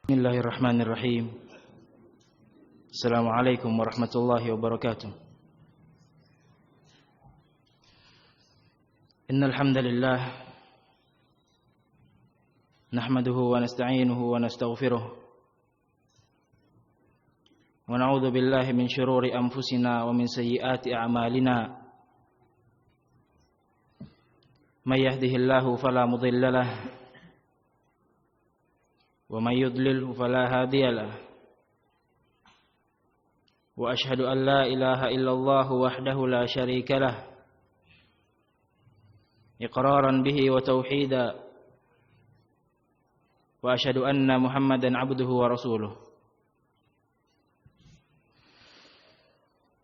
Bismillahirrahmanirrahim. Assalamualaikum warahmatullahi wabarakatuh. Innal hamdalillah nahmaduhu wa nasta'inuhu wa nastaghfiruh wa na'udzu billahi min shururi anfusina wa min sayyiati a'malina. May yahdihillahu fala mudilla lahu wa may yudlilhu fala hadiya lahu. Wa ashhadu an la ilaha illallah wahdahu la syarika lah iqraran bihi wa tauhida wa ashhadu anna Muhammadan abduhu wa rasuluh.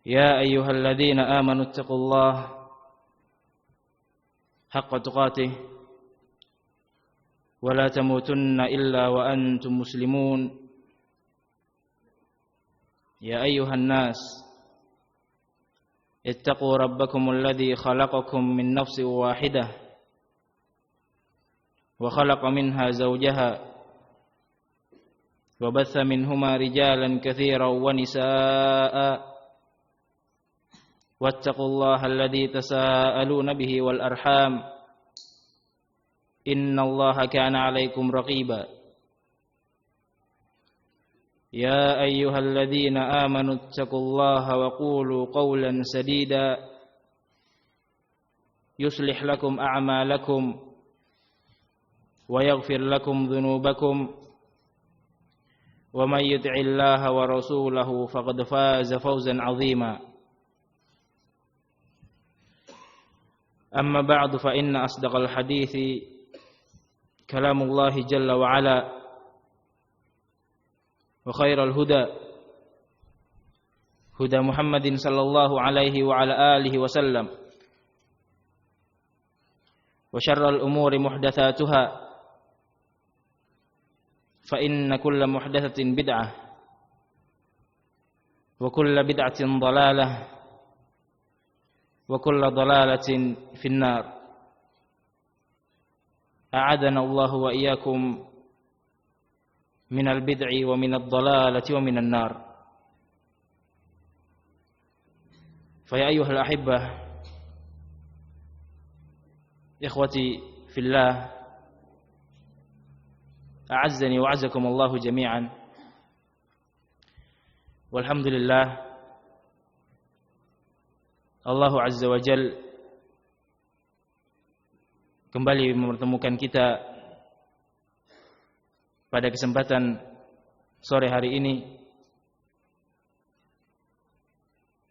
Ya ayyuhalladzina amanu taqullaha haqqa tuqatih wa la tamutunna illa wa antum muslimun. Ya ayyuhan nas ittaqu rabbakum alladhi khalaqakum min nafsin wahidah wa khalaqa minha zawjaha wa batha minhuma rijalan katsiran wa nisaa'a wattaqullaha alladhi tasaaluna bihi wal arham innallaha kana 'alaykum raqiba. Ya ayyuhalladzina amanu taqullaha wa qulu qawlan sadida yuslih lakum a'malakum wa yaghfir lakum dhunubakum wa may yuti'illaha wa rasulahu faqad faza fawzan 'azima. Amma ba'du fa inna asdaqal hadithi kalamullahi jalla wa ala wa khairal huda huda Muhammadin sallallahu alaihi wa ala alihi wa sallam wa syarral umuri muhdatsatuha fa inna kulla muhdatsatin bid'ah wa kulla bid'atin dhalalah wa kulla dhalalatin finnar. A'adana Allahu wa iyyakum minal bid'i wa minad dhalalati wa minan nar. Fa ya ayyuhal ahibbah ikhwati fillah a'azzani wa a'azzakum Allahu jami'an. Walhamdulillah Allah azza wa jalla kembali mempertemukan kita pada kesempatan sore hari ini,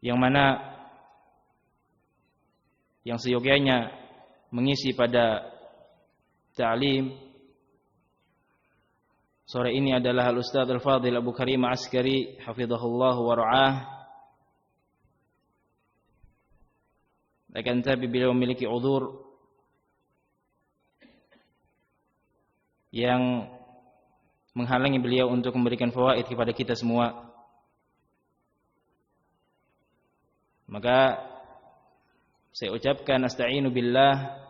yang mana yang seyogyanya mengisi pada ta'lim sore ini adalah Al-Ustadz Al-Fadhil Abu Karim Askari hafizahullah wa ra'ah. Akan tapi beliau memiliki uzur yang menghalangi beliau untuk memberikan fawaid kepada kita semua. Maka saya ucapkan asta'inu billah,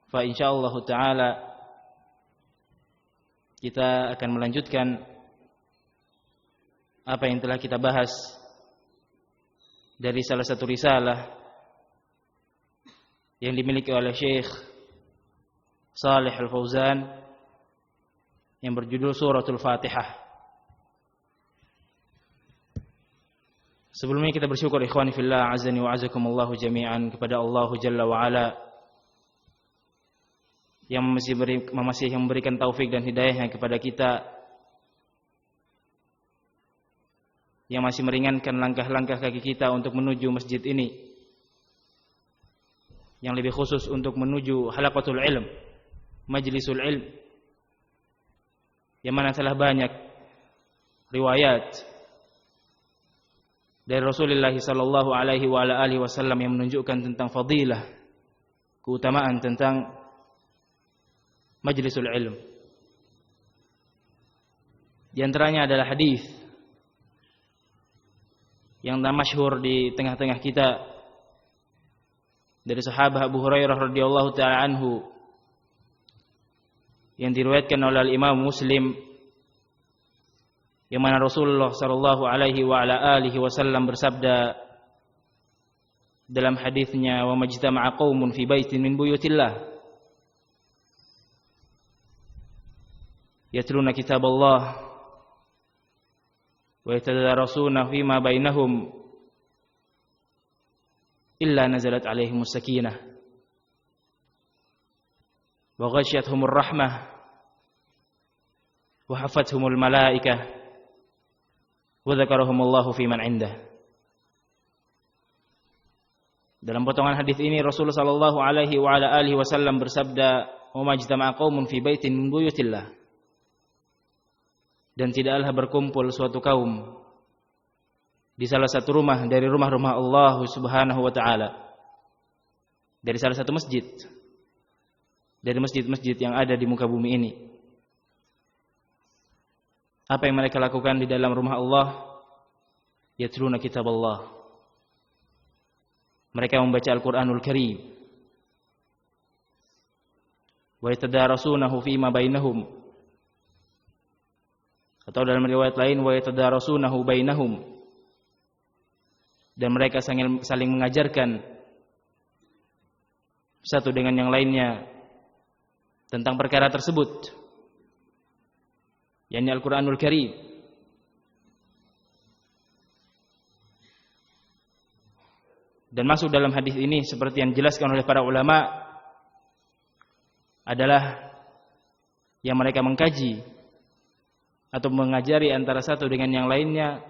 fa insyaallah taala kita akan melanjutkan apa yang telah kita bahas dari salah satu risalah yang dimiliki oleh Syekh Shalih Al-Fauzan yang berjudul Suratul Fatihah. Sebelumnya kita bersyukur ikhwani fillah azani wa azakumullahu jami'an kepada Allah Jalla wa Ala yang masih memberikan taufik dan hidayahnya kepada kita, yang masih meringankan langkah-langkah kaki kita untuk menuju masjid ini, yang lebih khusus untuk menuju halaqatul ilm, majlisul ilm, yang mana telah banyak riwayat dari Rasulullah sallallahu alaihi wa ala alihi wasallam yang menunjukkan tentang fadilah, keutamaan tentang majlisul ilm. Di antaranya adalah hadis yang masyhur di tengah-tengah kita dari sahabat Abu Hurairah radhiyallahu taala anhu yang diriwayatkan oleh Imam Muslim, yang mana Rasulullah sallallahu alaihi wa ala alihi wasallam bersabda dalam hadisnya, wa majtama'a qaumun fi baitin min buyutillah yatluna kitaballah wa yatadarasuna fima bainahum illa nazalat alaihimus sakinah wa ghasyiyatuhumur rahmah wa hafathumul malaikah wa dzakarahumullahu fi man indah. Dalam potongan hadis ini Rasulullah sallallahu alaihi wa ala alihi wasallam bersabda, "Wa majtama'a qaumun fi baitin min buyutillah." Dan tidaklah berkumpul suatu kaum di salah satu rumah dari rumah-rumah Allah Subhanahu wa taala, dari salah satu masjid dari masjid-masjid yang ada di muka bumi ini. Apa yang mereka lakukan di dalam rumah Allah? Yatluna kitaballah. Mereka membaca Al-Qur'anul Karim. Wa yatadarasunahu fima bainahum. Atau dalam riwayat lain, wa yatadarasunahu bainahum. Dan mereka saling mengajarkan satu dengan yang lainnya tentang perkara tersebut, yakni Al-Qur'anul Karim. Dan masuk dalam hadis ini seperti yang dijelaskan oleh para ulama adalah yang mereka mengkaji atau mengajari antara satu dengan yang lainnya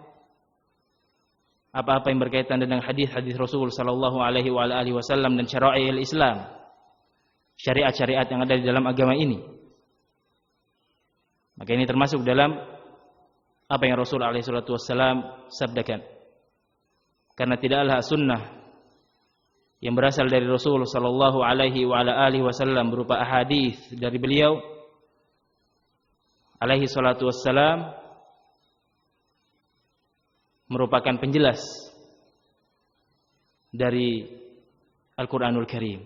apa-apa yang berkaitan dengan hadis-hadis Rasul sallallahu alaihi wa alihi wasallam dan syara'i'il Islam, syariat-syariat yang ada di dalam agama ini. Maka ini termasuk dalam apa yang Rasul alaihi salatu wassalam sabdakan. Karena tidaklah sunnah yang berasal dari Rasul sallallahu alaihi wa ala alihi wasallam berupa ahadits dari beliau alaihi salatu wassalam merupakan penjelas dari Al-Qur'anul Karim.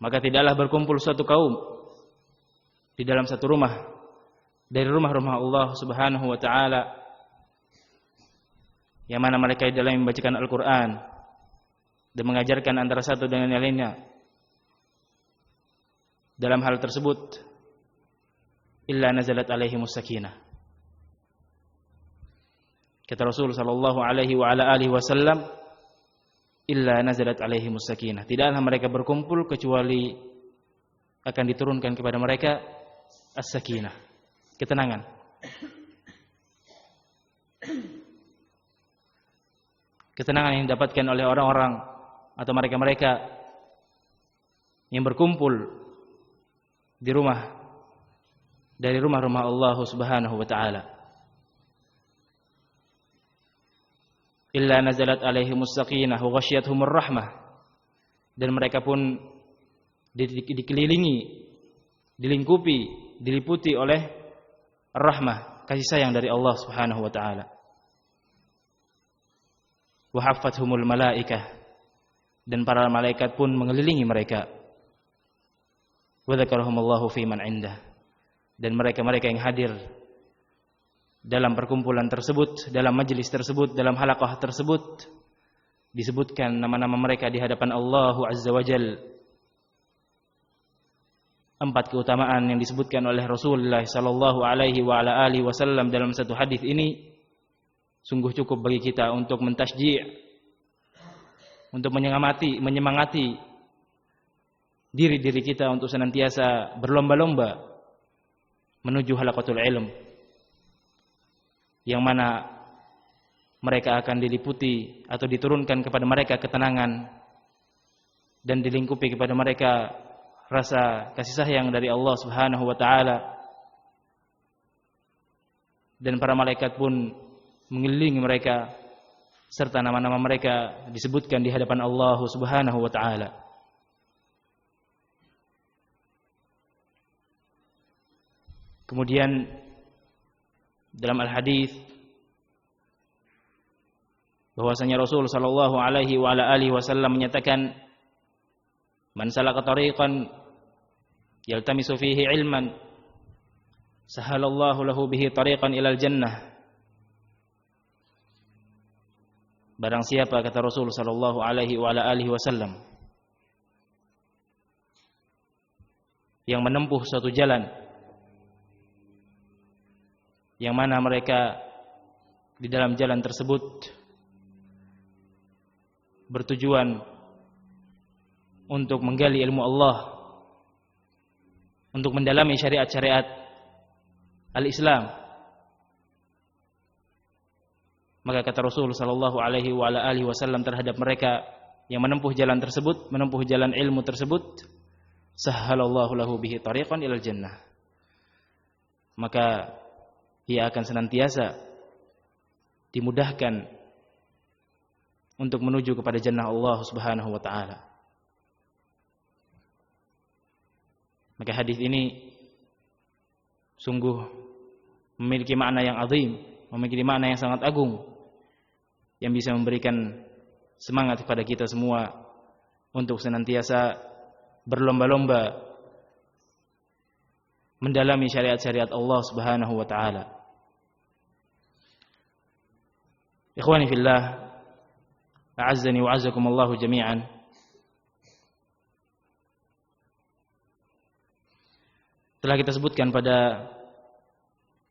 Maka tidaklah berkumpul suatu kaum di dalam satu rumah dari rumah-rumah Allah Subhanahu wa taala, yang mana mereka di dalam membacakan Al-Qur'an dan mengajarkan antara satu dengan yang lainnya. Dalam hal tersebut illa nazalat alaihimus sakinah. Kata Rasul sallallahu alaihi wa ala alihi wasallam, illa nazalat alaihimus sakinah. Tidaklah mereka berkumpul kecuali akan diturunkan kepada mereka as-sakinah, ketenangan. Ketenangan yang didapatkan oleh orang-orang atau mereka-mereka yang berkumpul di rumah dari rumah-rumah Allah Subhanahu wa taala. Illa nazalat alaihimus sakinah wa ghasyiyatuhumur rahmah. Dan mereka pun dikelilingi, dilingkupi, diliputi oleh rahmah, kasih sayang dari Allah Subhanahu wa taala. Wa haffathumul malaikah. Dan para malaikat pun mengelilingi mereka. Wa dzakarahumullahu fi man indah. Dan mereka-mereka yang hadir dalam perkumpulan tersebut, dalam majelis tersebut, dalam halaqah tersebut, disebutkan nama-nama mereka di hadapan Allah Azza wa Jalla. 4 keutamaan yang disebutkan oleh Rasulullah sallallahu alaihi wa ala alihi wasallam dalam satu hadis ini sungguh cukup bagi kita untuk mentasji', untuk menyemangati diri-diri kita untuk senantiasa berlomba-lomba menuju halaqatul ilm, yang mana mereka akan diliputi atau diturunkan kepada mereka ketenangan dan dilingkupi kepada mereka rasa kasih sayang dari Allah Subhanahu wa taala, dan para malaikat pun mengelilingi mereka serta nama-nama mereka disebutkan di hadapan Allah Subhanahu wa taala. Kemudian dalam al-hadis bahwasanya Rasul sallallahu alaihi wa ala alihi wasallam menyatakan, Man salaka tariqan yaltamisu fihi ilman sahalallahu lahu bihi tariqan ilal jannah. Barang siapa, kata Rasul sallallahu alaihi wa ala alihi wasallam, yang menempuh suatu jalan yang mana mereka di dalam jalan tersebut bertujuan untuk menggali ilmu Allah, untuk mendalami syariat-syariat al-Islam, maka kata Rasul sallallahu alaihi wa ala alihi wasallam terhadap mereka yang menempuh jalan tersebut, menempuh jalan ilmu tersebut, sahhalallahu lahu bihi tariqan ilal jannah. Maka ia akan senantiasa dimudahkan untuk menuju kepada jannah Allah Subhanahu wa taala. Maka hadis ini sungguh memiliki makna yang azim, memiliki makna yang sangat agung, yang bisa memberikan semangat kepada kita semua untuk senantiasa berlomba-lomba mendalami syariat-syariat Allah Subhanahu wa taala. Ikhwani fillah, a'azzani wa a'azzakumullah jami'an. Telah kita sebutkan pada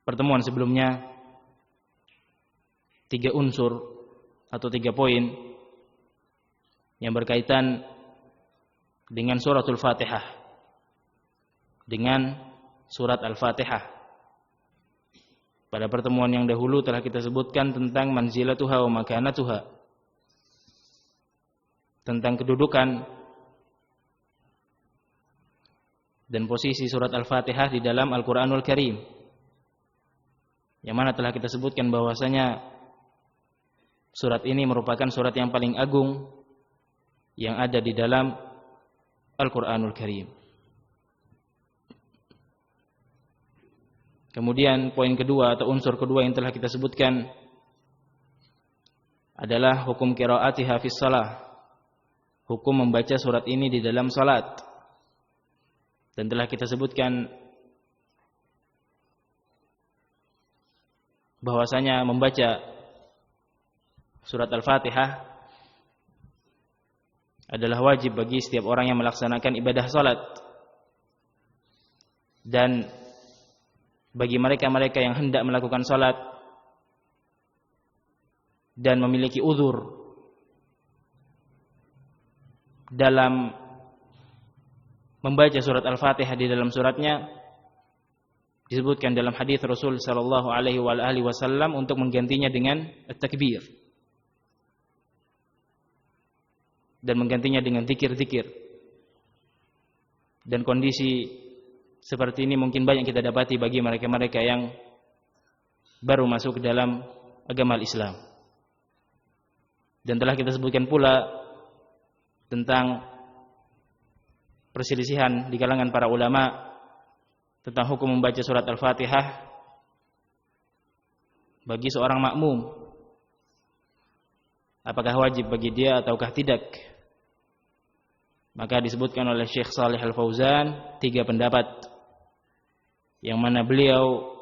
pertemuan sebelumnya 3 unsur atau 3 poin yang berkaitan dengan suratul Fatihah, dengan surat Al-Fatihah. Pada pertemuan yang dahulu telah kita sebutkan tentang manzilatuha wa makanatuha, tentang kedudukan dan posisi surat Al-Fatihah di dalam Al-Quranul Karim, yang mana telah kita sebutkan bahwasanya surat ini merupakan surat yang paling agung yang ada di dalam Al-Quranul Karim. Kemudian poin kedua atau unsur kedua yang telah kita sebutkan adalah hukum qiraatiha fis shalah, hukum membaca surat ini di dalam salat. Dan telah kita sebutkan bahwasanya membaca surat Al-Fatihah adalah wajib bagi setiap orang yang melaksanakan ibadah salat. Dan bagi mereka-mereka yang hendak melakukan salat dan memiliki uzur dalam membaca surat Al-Fatihah di dalam suratnya, disebutkan dalam hadis Rasul sallallahu alaihi wasallam untuk menggantinya dengan at-takbir dan menggantinya dengan zikir-zikir. Dan kondisi seperti ini mungkin banyak kita dapati bagi mereka-mereka yang baru masuk ke dalam agama Islam. Dan telah kita sebutkan pula tentang perselisihan di kalangan para ulama tentang hukum membaca surat Al-Fatihah bagi seorang makmum. Apakah wajib bagi dia ataukah tidak? Maka disebutkan oleh Syekh Shalih Al-Fauzan 3 pendapat, yang mana beliau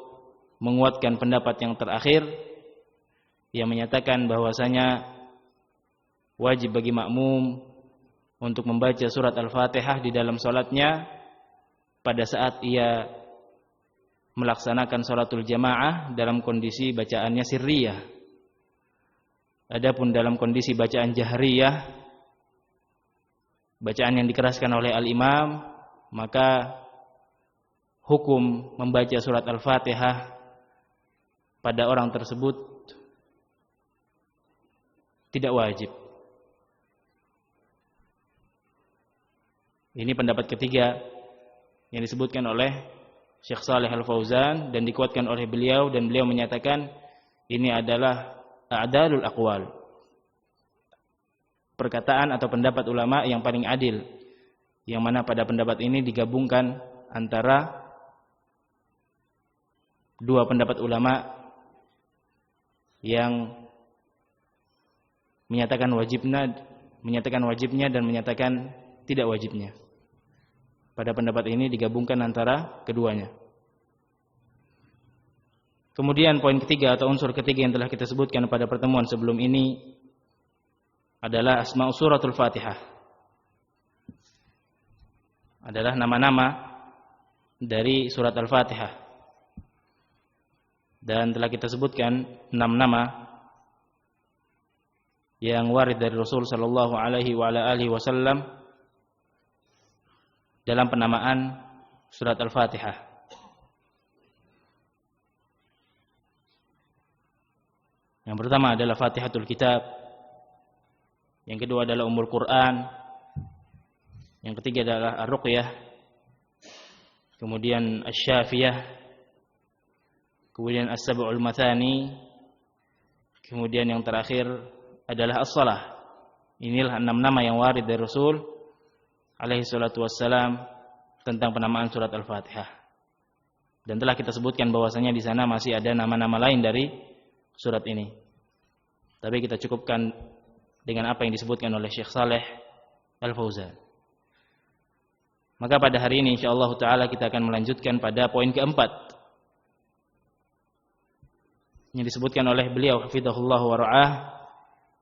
menguatkan pendapat yang terakhir yang menyatakan bahwasanya wajib bagi makmum untuk membaca surat Al-Fatihah di dalam salatnya pada saat ia melaksanakan salatul jamaah dalam kondisi bacaannya sirriyah. Adapun dalam kondisi bacaan jahriyah, bacaan yang dikeraskan oleh al-imam, maka hukum membaca surat Al-Fatihah pada orang tersebut tidak wajib. Ini pendapat ketiga yang disebutkan oleh Syekh Shalih Al-Fauzan dan dikuatkan oleh beliau, dan beliau menyatakan ini adalah a'dalul aqwal, perkataan atau pendapat ulama yang paling adil, yang mana pada pendapat ini digabungkan antara 2 pendapat ulama yang menyatakan wajibnya dan menyatakan tidak wajibnya. Pada pendapat ini digabungkan antara keduanya. Kemudian poin ketiga atau unsur ketiga yang telah kita sebutkan pada pertemuan sebelum ini adalah asma' suratul Fatihah. Adalah nama-nama dari surat Al-Fatihah. Dan telah kita sebutkan 6 nama yang warid dari Rasul sallallahu alaihi wasallam dalam penamaan surat Al-Fatihah. Yang pertama adalah Fatihatul Kitab. Yang kedua adalah Ummul Quran. Yang ketiga adalah Ar-Ruqyah. Kemudian Asy-Syafiyah. Kemudian As-Sab'ul Mathani. Kemudian yang terakhir adalah As-Salah. Inilah 6 nama yang warid dari Rasul alaihi salatu wassalam tentang penamaan surat Al-Fatihah. Dan telah kita sebutkan bahwasanya di sana masih ada nama-nama lain dari surat ini. Tapi kita cukupkan dengan apa yang disebutkan oleh Syekh Saleh Al-Fauzan. Maka pada hari ini insyaallah taala kita akan melanjutkan pada poin keempat yang disebutkan oleh beliau hafizahullah wa ra'ah,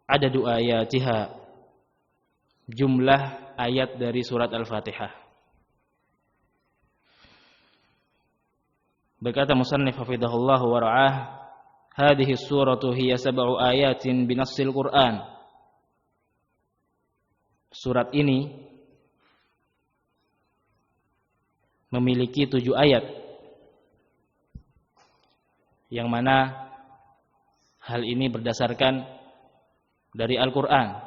adadu ayatiha, jumlah ayat dari surat Al-Fatihah. Berkata musannif hafizahullah wa ra'ah, hadhihi suratu hiya 7 ayatin binassil Qur'an. Surat ini memiliki 7 ayat yang mana hal ini berdasarkan dari Al-Qur'an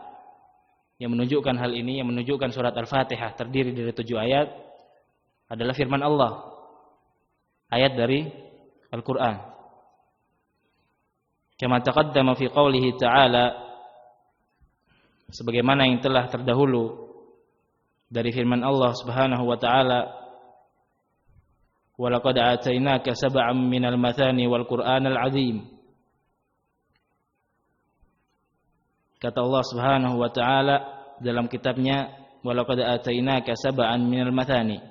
yang menunjukkan hal ini, yang menunjukkan surat Al-Fatihah terdiri dari 7 ayat adalah firman Allah, ayat dari Al-Qur'an. Kama taqaddama fi qoulihi ta'ala, sebagaimana yang telah terdahulu dari firman Allah Subhanahu wa taala, wa laqad atainaka sab'an minal mathani wal qur'anal 'azim. Kata Allah Subhanahu wa taala dalam kitabnya, wa laqad atainaka sab'an minal mathani.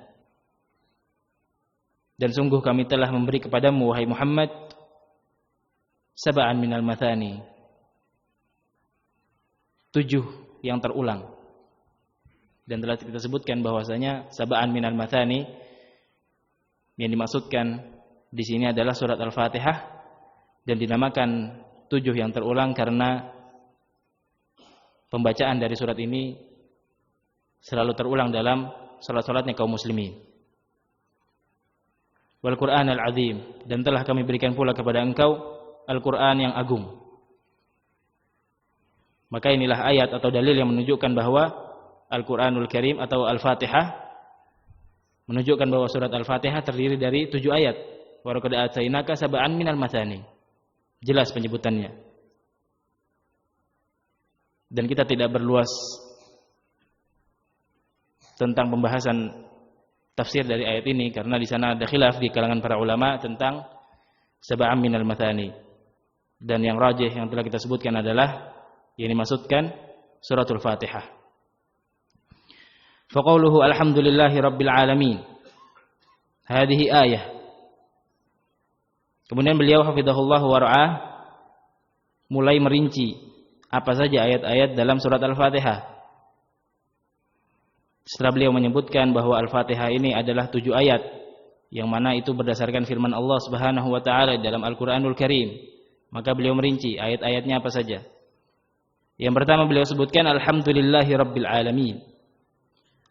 Dan sungguh kami telah memberi kepadamu wahai Muhammad sab'an minal mathani, 7 yang terulang. Dan telah kita sebutkan bahwasanya sab'an minal mathani yang dimaksudkan di sini adalah surat Al-Fatihah, dan dinamakan 7 yang terulang karena pembacaan dari surat ini selalu terulang dalam salat-salatnya kaum muslimin. Wal Qur'anal 'azim, dan telah kami berikan pula kepada engkau Al-Qur'an yang agung. Maka inilah ayat atau dalil yang menunjukkan bahwa Al-Qur'anul Karim atau Al-Fatihah menunjukkan bahwa surat Al-Fatihah terdiri dari 7 ayat. Wa laqad atainaka sab'an minal mathani. Jelas penyebutannya. Dan kita tidak berluas tentang pembahasan tafsir dari ayat ini karena di sana ada khilaf di kalangan para ulama tentang sab'an minal mathani. Dan yang rajih yang telah kita sebutkan adalah yang dimaksudkan suratul Fatihah. Faqauluhu alhamdulillahi rabbil alamin, hadhihi ayah. Kemudian beliau hafizahullah wa ra'ah mulai merinci apa saja ayat-ayat dalam surat Al-Fatihah. Setelah beliau menyebutkan bahwa Al-Fatihah ini adalah 7 ayat yang mana itu berdasarkan firman Allah Subhanahu wa taala dalam Al-Qur'anul Karim, maka beliau merinci ayat-ayatnya apa saja. Yang pertama beliau sebutkan alhamdulillahi rabbil alamin.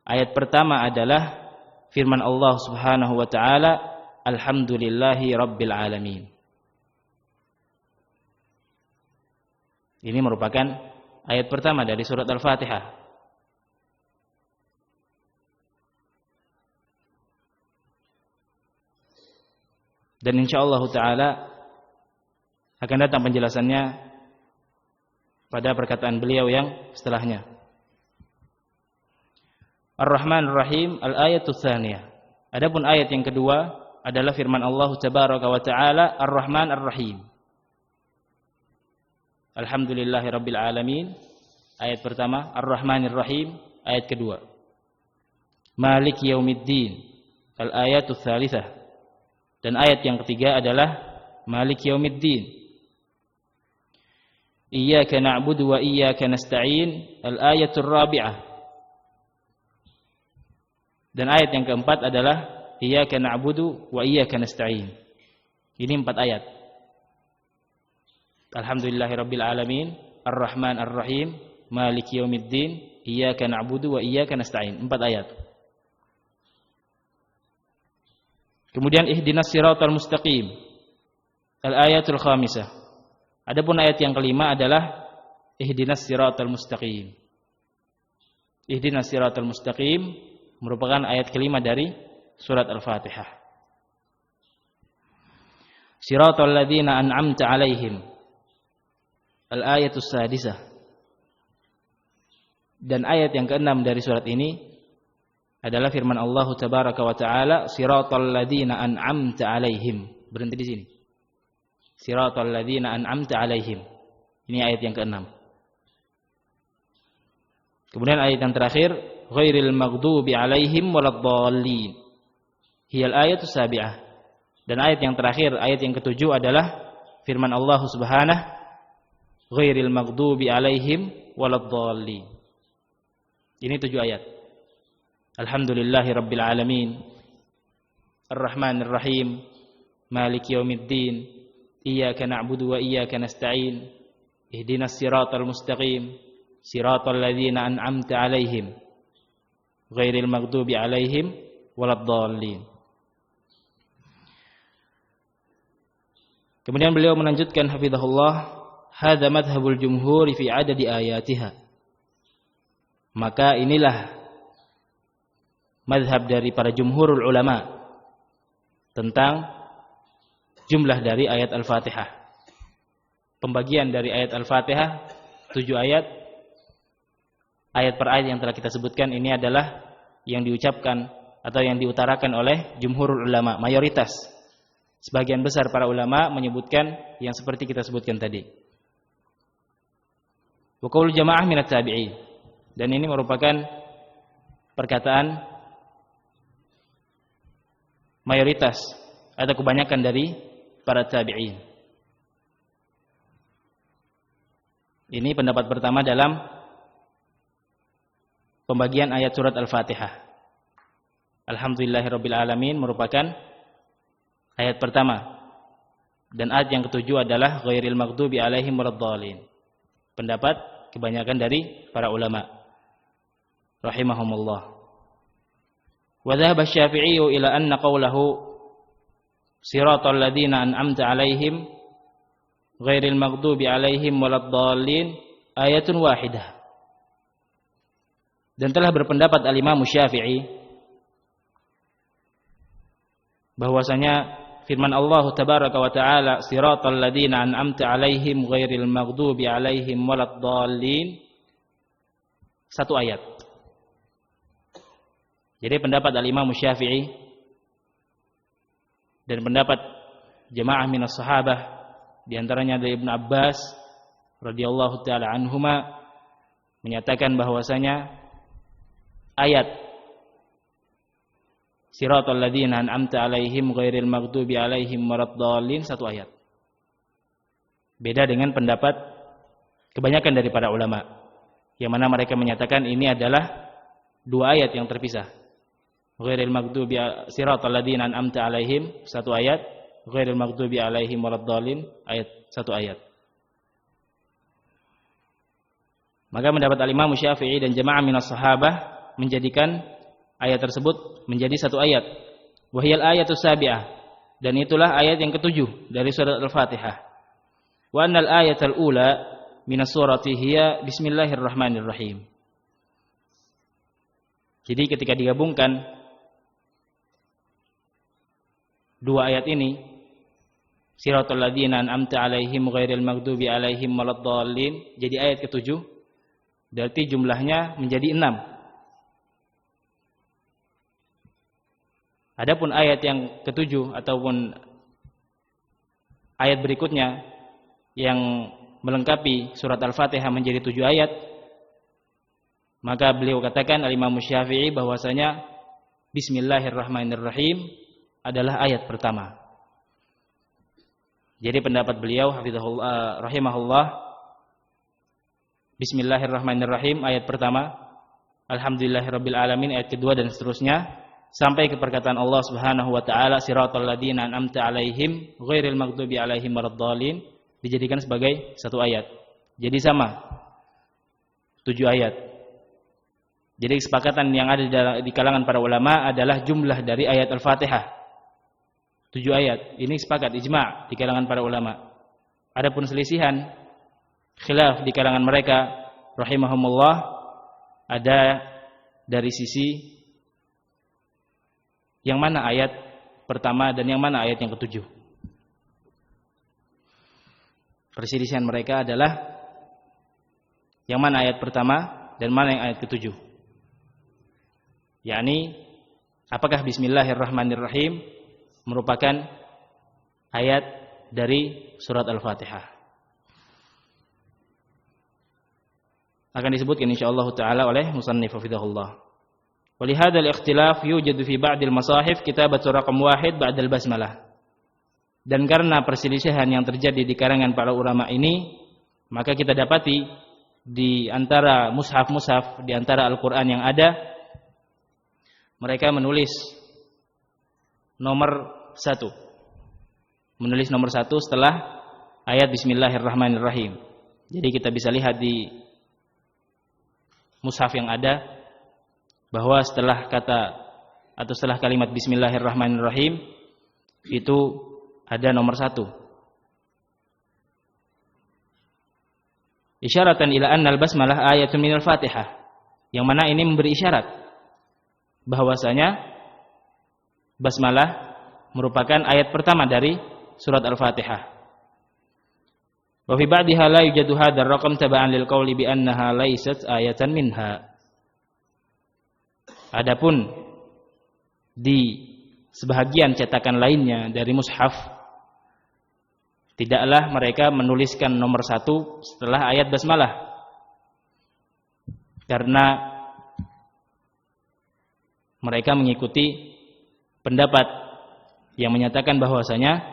Ayat pertama adalah firman Allah Subhanahu wa taala, alhamdulillahi rabbil alamin. Ini merupakan ayat pertama dari surat Al-Fatihah. Dan insyaallah taala akan datang penjelasannya pada perkataan beliau yang setelahnya. Ar-Rahmanur Rahim, al-ayatul tsaniyah. Adapun ayat yang kedua adalah firman Allah Tabaraka wa taala, Ar-Rahman Ar-Rahim. Alhamdulillahi rabbil alamin. Ayat pertama, Ar-Rahmanir Rahim, ayat kedua. Maliki yaumiddin. Al-ayatul tsalitsah. Dan ayat yang ketiga adalah Maliki yaumiddin. Iyyaka na'budu wa iyyaka nasta'in. Al-ayatul rabi'ah. Dan ayat yang keempat adalah Iyyaka na'budu wa iyyaka nasta'in. Ini 4 ayat. Alhamdulillahirabbil alamin, Ar-Rahman Ar-Rahim, Maliki yaumiddin, Iyyaka na'budu wa iyyaka nasta'in. 4 ayat. Kemudian ihdinas siratal mustaqim. Al-ayatul khamisah. Adapun ayat yang kelima adalah ihdinas siratal mustaqim. Ihdinas siratal mustaqim merupakan ayat kelima dari surat Al-Fatihah. Siratal ladzina an'amta 'alaihim. Al-ayatus sadisah. Dan ayat yang keenam dari surat ini adalah firman Allah Tabaraka wa Ta'ala, siratal ladzina an'amta 'alaihim. Berhenti di sini. Siratal ladzina an'amta 'alaihim. Ini ayat yang keenam. Kemudian ayat yang terakhir, ghairil maghdubi 'alaihim waladdallin. Hiyal ayatus sabi'ah. Dan ayat yang terakhir, ayat yang ketujuh adalah firman Allah Subhanahu, ghairil maghdubi 'alaihim waladdallin. Ini 7 ayat. Alhamdulillahirabbil alamin. Ar-Rahmanir Rahim. Maliki yaumiddin. Iyyaka na'budu wa iyyaka nasta'in. Ihdinas siratal mustaqim. Siratal ladzina an'amta 'alaihim. Ghairil maghdubi 'alaihim waladdallin. Kemudian beliau melanjutkan hafizahullah, hadza madhhabul jumhur fi adadi ayatiha. Maka inilah madhab dari para jumhurul ulama tentang jumlah dari ayat Al-Fatihah. Pembagian dari ayat Al-Fatihah 7 ayat. Ayat per ayat yang telah kita sebutkan ini adalah yang diucapkan atau yang diutarakan oleh jumhurul ulama, mayoritas. Sebagian besar para ulama menyebutkan yang seperti kita sebutkan tadi. Wa qaul jamaah minat tabi'in. Dan ini merupakan perkataan mayoritas atau kebanyakan dari para tabi'in. Ini pendapat pertama dalam pembagian ayat surat Al-Fatihah. Alhamdulillahirabbil alamin merupakan ayat pertama. Dan ayat yang ketujuh adalah ghairil maghdubi 'alaihim waladdallin. Pendapat kebanyakan dari para ulama rahimahumullah. Wa dhahaba asy-Syafi'i ila anna qawlahu siratal ladzina an'amta 'alaihim ghairil maghdubi 'alaihim waladdallin ayatun wahidah. Dan telah berpendapat al-Imam Syafi'i bahwasanya firman Allah Tabaraka wa Ta'ala siratal ladzina an'amta 'alaihim ghairil maghdubi 'alaihim waladdallin, 1 ayat. Jadi pendapat al-Imam Syafi'i dan pendapat jamaah minas sahabah di antaranya dari Ibnu Abbas radhiyallahu taala anhuma menyatakan bahwasanya ayat siratal ladzina an'amta 'alaihim ghairil maghdubi 'alaihim waladdallin 1 ayat. Beda dengan pendapat kebanyakan dari para ulama yang mana mereka menyatakan ini adalah 2 ayat yang terpisah. Ghairil maghdubi siratal ladzina an'amta 'alaihim 1 ayat, ghairil maghdubi 'alaihim waladdallin ayat 1 ayat. Maka mendapat al-Imam Syafi'i dan jamaah minas sahabah menjadikan ayat tersebut menjadi 1 ayat. Wahiyal ayatus sabi'ah, dan itulah ayat yang ke-7 dari surat Al-Fatihah. Wa annal ayatal ula minas surati hiya bismillahirrahmanirrahim. Jadi ketika digabungkan 2 ayat ini, siratal ladzina an'amta 'alaihim ghairil maghdubi 'alaihim waladdallin, jadi ayat ke-7, berarti jumlahnya menjadi 6. Adapun ayat yang ke-7 ataupun ayat berikutnya yang melengkapi surat Al-Fatihah menjadi 7 ayat, maka beliau katakan al-Imam Syafi'i bahwasanya Bismillahirrahmanirrahim adalah ayat pertama. Jadi pendapat beliau hafizahullah rahimahullah, Bismillahirrahmanirrahim ayat pertama, Alhamdulillahirabbil alamin ayat kedua dan seterusnya sampai ke perkataan Allah Subhanahu wa taala siratal ladzina an'amta 'alaihim ghairil maghdubi 'alaihim waladdallin dijadikan sebagai satu ayat. Jadi sama 7 ayat. Jadi kesepakatan yang ada di kalangan para ulama adalah jumlah dari ayat Al-Fatihah 7 ayat. Ini sepakat ijma' di kalangan para ulama. Adapun selisihan khilaf di kalangan mereka rahimahumullah ada dari sisi yang mana ayat pertama dan yang mana ayat yang ketujuh. Perselisihan mereka adalah yang mana ayat pertama dan mana yang ayat ketujuh. Yakni apakah Bismillahirrahmanirrahim merupakan ayat dari surat Al-Fatihah. Akan disebutkan insyaallah taala oleh musannif hafizahullah. Walihada al-ikhtilaf yujadu fi ba'dil masahif kitabatu raqam 1 ba'dal basmalah. Dan karena perselisihan yang terjadi di kalangan para ulama ini, maka kita dapati di antara mushaf-mushaf, di antara Al-Qur'an yang ada, mereka menulis nomor 1. Menulis nomor 1 setelah ayat Bismillahirrahmanirrahim. Jadi kita bisa lihat di mushaf yang ada bahwa setelah kata atau setelah kalimat Bismillahirrahmanirrahim itu ada nomor 1. Isyaratan ila anna al-basmalah ayatun minal Fatihah. Yang mana ini memberi isyarat bahwasanya basmalah merupakan ayat pertama dari surat Al-Fatihah. Wa fi ba'diha la yujadu hadzal raqam tab'an lil qawli bi annaha laysat ayatan minha. Adapun di sebahagian cetakan lainnya dari mushaf tidaklah mereka menuliskan nomor 1 setelah ayat basmalah. Karena mereka mengikuti pendapat yang menyatakan bahwasanya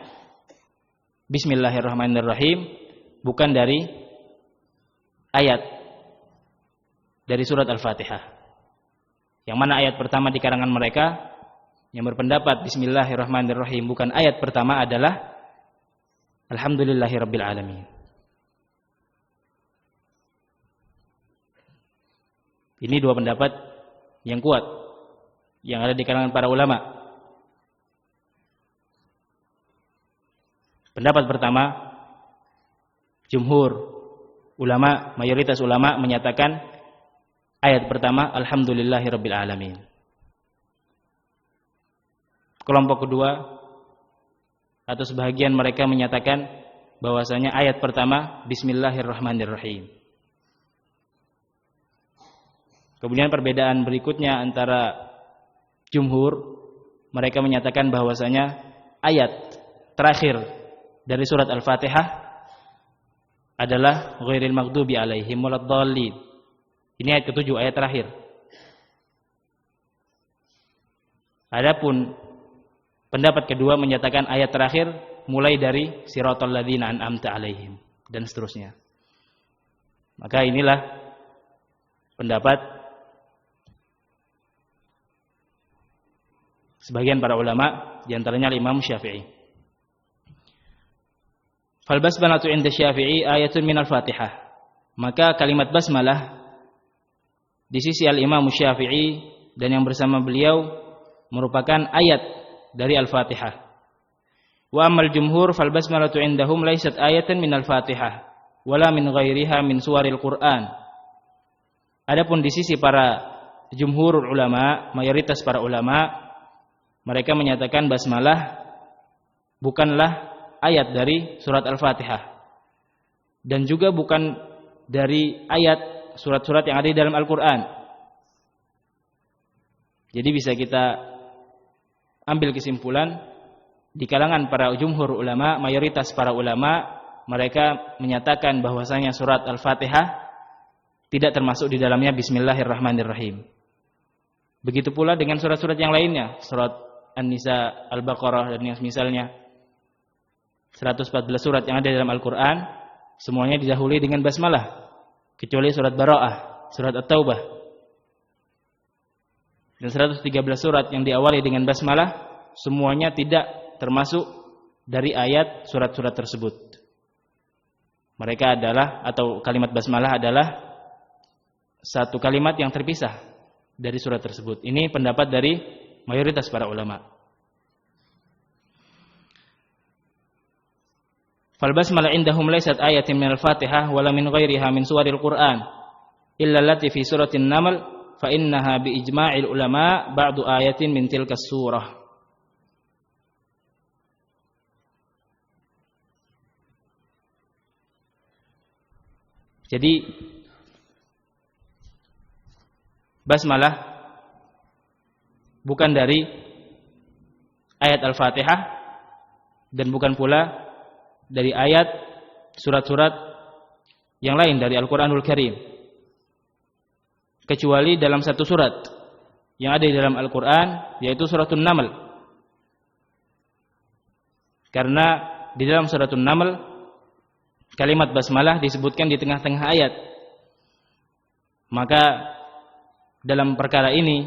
Bismillahirrahmanirrahim bukan dari ayat dari surat Al-Fatihah. Yang mana ayat pertama di kalangan mereka yang berpendapat Bismillahirrahmanirrahim bukan ayat pertama adalah Alhamdulillahirabbil alamin. Ini dua pendapat yang kuat yang ada di kalangan para ulama. Pendapat pertama, jumhur ulama, mayoritas ulama menyatakan ayat pertama Alhamdulillahirabbil alamin. Kelompok kedua atau sebahagian mereka menyatakan bahwasanya ayat pertama Bismillahirrahmanirrahim. Kemudian perbedaan berikutnya antara jumhur, mereka menyatakan bahwasanya ayat terakhir dari surat Al-Fatihah adalah ghairil maghdubi 'alaihim waladdallin. Ini ayat ke-7, ayat terakhir. Adapun pendapat kedua menyatakan ayat terakhir mulai dari siratal ladzina an'amta 'alaihim dan seterusnya. Maka inilah pendapat sebagian para ulama, di antaranya Imam Syafi'i. Fal basmalatu 'inda Syafi'i ayatun minal Fatihah. Maka kalimat basmalah di sisi Al-Imam Syafi'i dan yang bersama beliau merupakan ayat dari Al-Fatihah. Wa ammal jumhur fal basmalatu 'indahum laysat ayatan minal Fatihah wala min ghairiha min suwaril Qur'an. Adapun di sisi para jumhurul ulama, mayoritas para ulama, mereka menyatakan basmalah bukanlah ayat dari surat Al-Fatihah dan juga bukan dari ayat surat-surat yang ada di dalam Al-Quran. Jadi bisa kita ambil kesimpulan di kalangan para jumhur ulama, mayoritas para ulama, mereka menyatakan bahwasanya surat Al-Fatihah tidak termasuk di dalamnya Bismillahirrahmanirrahim. Begitu pula dengan surat-surat yang lainnya, surat An-Nisa, Al-Baqarah dan yang misalnya. 114 surat yang ada dalam Al-Qur'an semuanya didahului dengan basmalah kecuali surat Bara'ah, surat At-Taubah. Dan 113 surat yang diawali dengan basmalah semuanya tidak termasuk dari ayat surat-surat tersebut. Mereka adalah, atau kalimat basmalah adalah satu kalimat yang terpisah dari surat tersebut. Ini pendapat dari mayoritas para ulama. Fal basmalah indahum laysat ayatin minal Fatihah wala min ghairiha min suwaril Qur'an illa allati fi suratin Naml fa innaha bi ijma'il ulama ba'du ayatin min tilkas surah. Jadi basmalah bukan dari ayat Al-Fatihah dan bukan pula dari ayat surat-surat yang lain dari Al-Qur'anul Karim, kecuali dalam satu surat yang ada di dalam Al-Qur'an, yaitu suratun Naml. Karena di dalam suratun Naml kalimat basmalah disebutkan di tengah-tengah ayat. Maka dalam perkara ini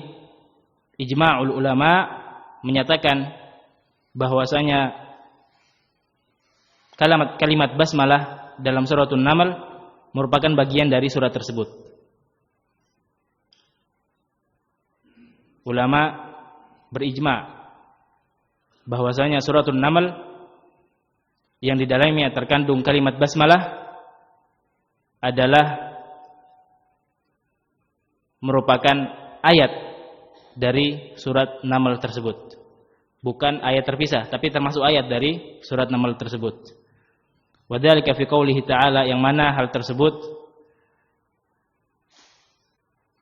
ijma'ul ulama menyatakan bahwasanya kalimat basmalah dalam suratun Naml merupakan bagian dari surat tersebut. Ulama berijma' bahwasanya suratun Naml yang di dalamnya terkandung kalimat basmalah adalah merupakan ayat dari surat Naml tersebut. Bukan ayat terpisah, tapi termasuk ayat dari surat Naml tersebut. Wa dzalika fi qoulihi ta'ala, yang mana hal tersebut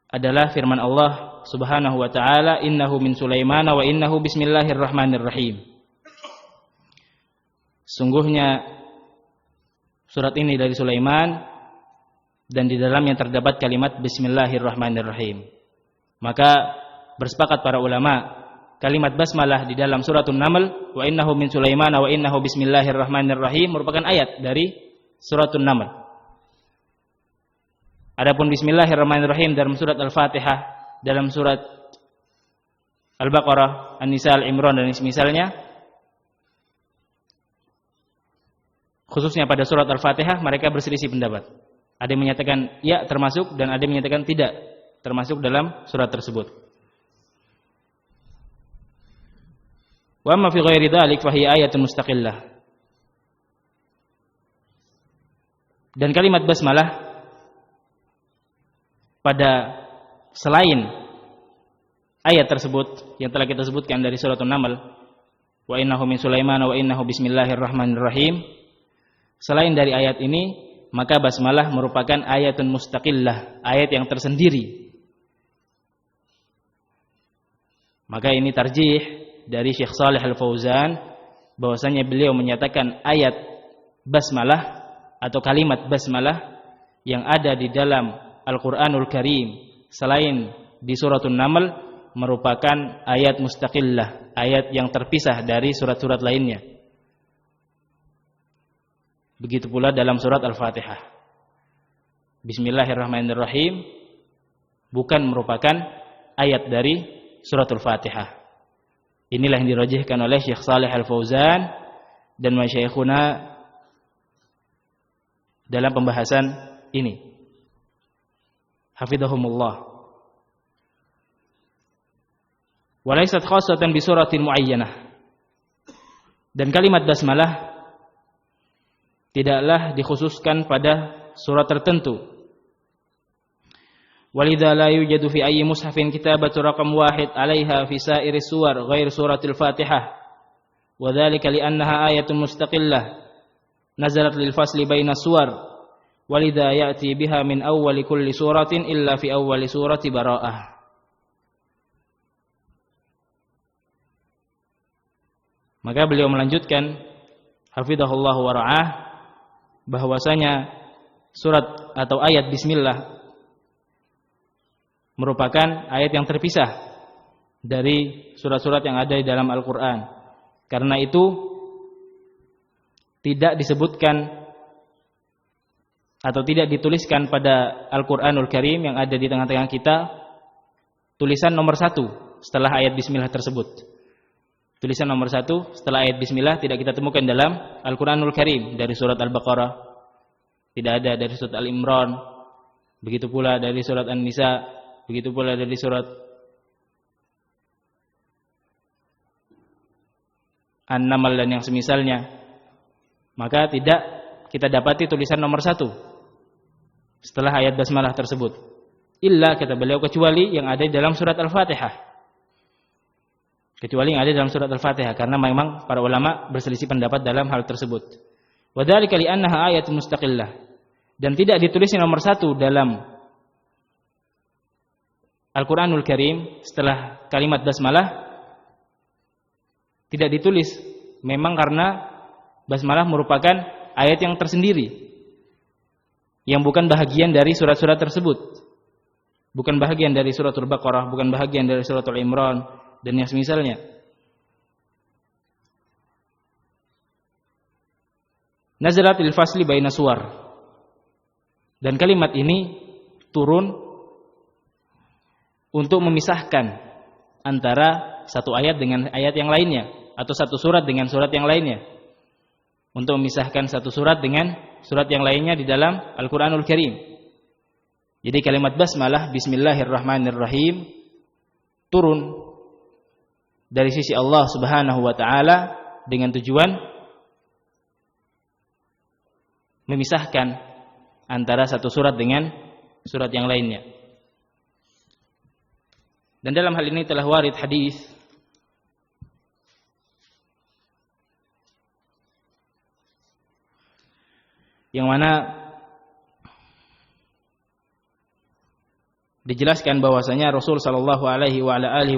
adalah firman Allah Subhanahu wa ta'ala, innahu min Sulaiman wa innahu bismillahirrahmanirrahim. Sungguhnya surat ini dari Sulaiman dan di dalamnya terdapat kalimat bismillahirrahmanirrahim. Maka bersepakat para ulama, kalimat basmalah di dalam suratun Naml wa innahu min Sulaiman wa innahu bismillahirrahmanirrahim merupakan ayat dari suratun Naml. Adapun bismillahirrahmanirrahim dalam surat Al-Fatihah, dalam surat Al-Baqarah, An-Nisa, Al-Imran dan misalnya, khususnya pada surat Al-Fatihah mereka berselisih pendapat. Ada yang menyatakan ya termasuk dan ada yang menyatakan tidak termasuk dalam surat tersebut. Wa amma fi ghairi dzalik fa hiya ayatun mustaqillah. Dan kalimat basmalah pada selain ayat tersebut yang telah kita sebutkan dari surat An-Naml, wa innahu min Sulaiman wa innahu bismillahirrahmanirrahim, selain dari ayat ini, maka basmalah merupakan ayatun mustaqillah, ayat yang tersendiri. Maka ini tarjih dari Syekh Shalih Al-Fauzan, bahwasanya beliau menyatakan ayat basmalah atau kalimat basmalah yang ada di dalam Al-Qur'anul Karim selain di suratun Naml merupakan ayat mustaqillah, ayat yang terpisah dari surat-surat lainnya. Begitu pula dalam surat Al-Fatihah. Bismillahirrahmanirrahim bukan merupakan ayat dari surat Al-Fatihah. Inilah yang dirajihkan oleh Syekh Shalih Al-Fauzan dan masyayikhuna dalam pembahasan ini. Hafizahumullah. Walaysat khassatan bi suratin muayyanah. Dan kalimat basmalah tidaklah dikhususkan pada surat tertentu. Walidha la yujadu fi ayyi mushafin kitabatu raqam wahid 'alaiha fi sa'iri suwar ghair suratil Fatihah. Wa dzalika li annaha ayatun mustaqillah nazalat lil fasli baina suwar. Walidha ya'ti biha min awwali kulli suratin illa fi awwali surati Bara'ah. Maka beliau melanjutkan hafizahullah wa ra'ah, bahwasanya surat atau ayat bismillah merupakan ayat yang terpisah dari surat-surat yang ada di dalam Al-Quran. Karena itu tidak disebutkan atau tidak dituliskan pada Al-Quranul Karim yang ada di tengah-tengah kita tulisan nomor 1 setelah ayat Bismillah tersebut. Tulisan nomor 1 setelah ayat Bismillah tidak kita temukan dalam Al-Quranul Karim. Dari surat Al-Baqarah tidak ada, dari surat Al-Imran, begitu pula dari surat An-Nisa, begitu pula dari surat An-Naml dan yang semisalnya. Maka tidak kita dapati tulisan nomor 1 setelah ayat Basmalah tersebut. Illa, kata beliau, kecuali yang ada di dalam surat Al-Fatihah. Kecuali yang ada dalam surat Al-Fatihah, karena memang para ulama berselisih pendapat dalam hal tersebut. Wa dzalika li annaha ayatun mustaqillah. Dan tidak ditulis nomor 1 dalam Al-Quranul Karim setelah kalimat Basmalah. Tidak ditulis memang karena Basmalah merupakan ayat yang tersendiri, yang bukan bahagian dari surat-surat tersebut. Bukan bahagian dari surat Al-Baqarah, bukan bahagian dari surat Al-Imran dan yang semisalnya. Nazalat lil fasli baina suwar. Dan kalimat ini turun untuk memisahkan antara satu ayat dengan ayat yang lainnya, atau satu surat dengan surat yang lainnya. Untuk memisahkan satu surat dengan surat yang lainnya di dalam Al-Quranul Karim. Jadi kalimat Basmalah, Bismillahirrahmanirrahim, turun dari sisi Allah Subhanahu wa Ta'ala dengan tujuan memisahkan antara satu surat dengan surat yang lainnya. Dan dalam hal ini telah warid hadis yang mana dijelaskan bahwasanya Rasul sallallahu alaihi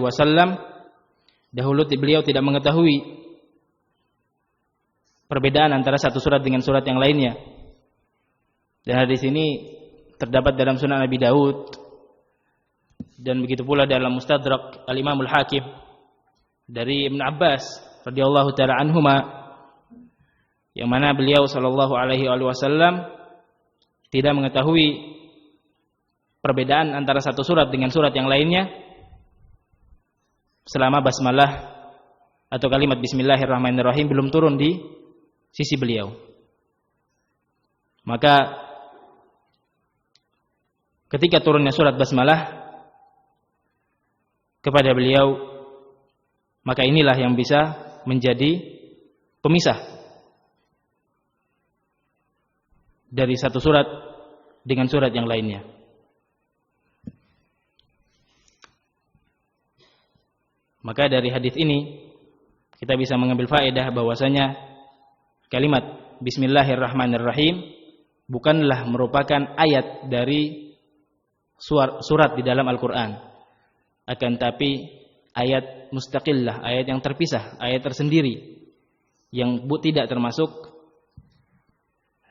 wasallam dahulu beliau tidak mengetahui perbedaan antara satu surat dengan surat yang lainnya. Dan hadis ini terdapat dalam Sunan Abi Daud dan begitu pula dalam Mustadrak Al-Imamul Hakim dari Ibn Abbas radhiyallahu taala anhuma, yang mana beliau sallallahu alaihi wasallam tidak mengetahui perbedaan antara satu surat dengan surat yang lainnya selama basmalah atau kalimat Bismillahirrahmanirrahim belum turun di sisi beliau. Maka ketika turunnya surat basmalah kepada beliau, maka inilah yang bisa menjadi pemisah dari satu surat dengan surat yang lainnya. Maka dari hadis ini kita bisa mengambil faedah bahwasanya kalimat Bismillahirrahmanirrahim bukanlah merupakan ayat dari surat di dalam Al-Quran, akan tapi ayat mustaqillah, ayat yang terpisah, ayat tersendiri yang tidak termasuk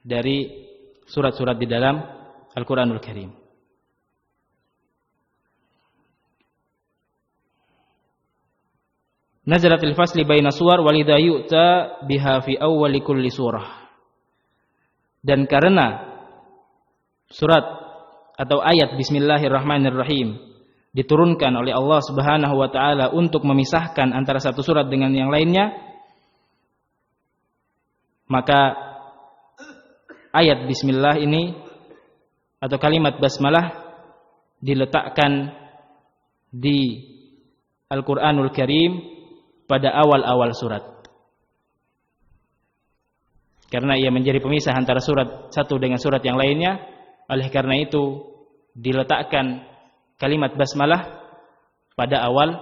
dari surat-surat di dalam Al-Quranul Karim. Nazalatil fasli baina suwar walidha yu'ta biha fi awwali kulli surah. Dan karena surat atau ayat Bismillahirrahmanirrahim diturunkan oleh Allah Subhanahu wa taala untuk memisahkan antara satu surat dengan yang lainnya, maka ayat bismillah ini atau kalimat basmalah diletakkan di Al-Qur'anul Karim pada awal-awal surat. Karena ia menjadi pemisah antara surat satu dengan surat yang lainnya, oleh karena itu diletakkan kalimat basmalah pada awal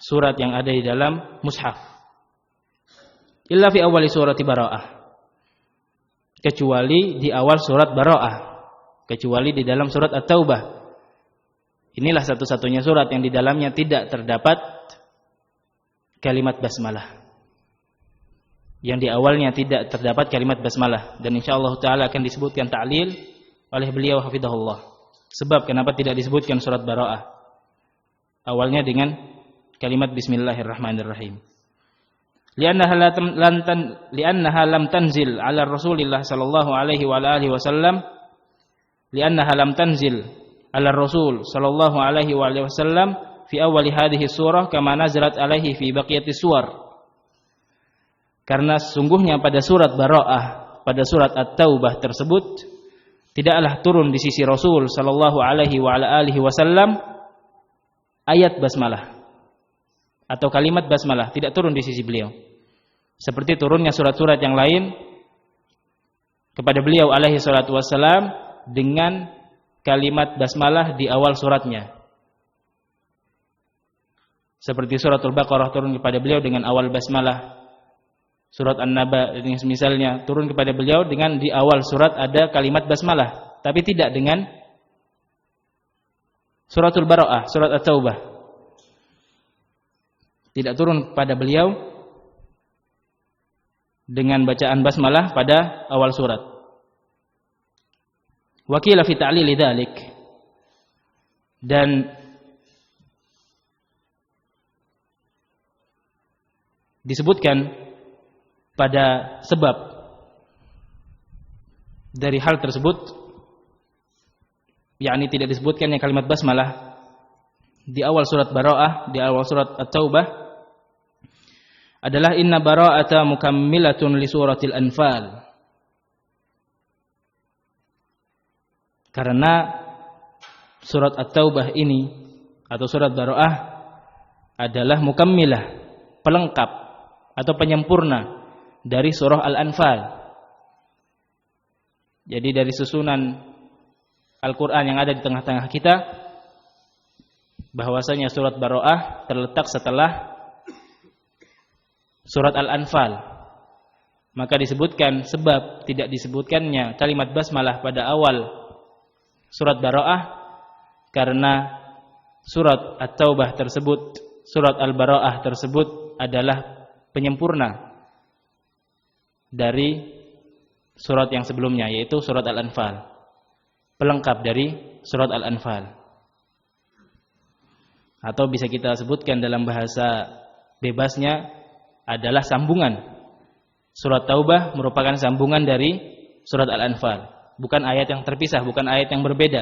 surat yang ada di dalam mushaf. Illa fi awali surati Bara'ah. Kecuali di awal surat Bara'ah. Kecuali di dalam surat At-Taubah. Inilah satu-satunya surat yang di dalamnya tidak terdapat kalimat basmalah. Yang di awalnya tidak terdapat kalimat basmalah, dan insyaallah taala akan disebutkan ta'lil oleh beliau hafizahullah. Sebab kenapa tidak disebutkan surat Bara'ah awalnya dengan kalimat bismillahirrahmanirrahim. Li'annaha lam tanzil 'ala Rasulillah sallallahu alaihi wa alihi wasallam. Li'annaha lam tanzil 'ala Rasul sallallahu alaihi wa alihi wasallam fi awwal hadhihi surah kama nazalat alaihi fi baqiyati suwar. Karena sesungguhnya pada surat Bara'ah, pada surat At-Taubah tersebut tidaklah turun di sisi Rasul sallallahu alaihi wa alihi wasallam ayat basmalah atau kalimat basmalah, tidak turun di sisi beliau. Seperti turunnya surat-surat yang lain kepada beliau alaihi salatu wassalam dengan kalimat basmalah di awal suratnya. Seperti suratul Baqarah turun kepada beliau dengan awal basmalah. Surat An-Naba misalnya turun kepada beliau dengan di awal surat ada kalimat basmalah, tapi tidak dengan suratul Bara'ah, surat At-Taubah. Tidak turun pada beliau dengan bacaan basmalah pada awal surat. Wa qila fi ta'lil dzalik, dan disebutkan pada sebab dari hal tersebut, yakni tidak disebutkannya kalimat basmalah di awal surat Bara'ah, di awal surat At-Taubah, adalah inna bara'ata mukammilatun li suratil Anfal. Karena surat At-Taubah ini atau surat Bara'ah adalah mukammilah, pelengkap atau penyempurna dari surah Al-Anfal. Jadi dari susunan Al-Quran yang ada di tengah-tengah kita, bahwasanya surat Bara'ah terletak setelah surat Al-Anfal. Maka disebutkan sebab tidak disebutkannya kalimat basmalah pada awal surat Bara'ah karena surat At-Taubah tersebut, surat Al-Bara'ah tersebut adalah penyempurna dari surat yang sebelumnya, yaitu surat Al-Anfal, pelengkap dari surat Al-Anfal. Atau bisa kita sebutkan dalam bahasa bebasnya adalah sambungan. Surat Taubah merupakan sambungan dari surat Al-Anfal, bukan ayat yang terpisah, bukan ayat yang berbeda,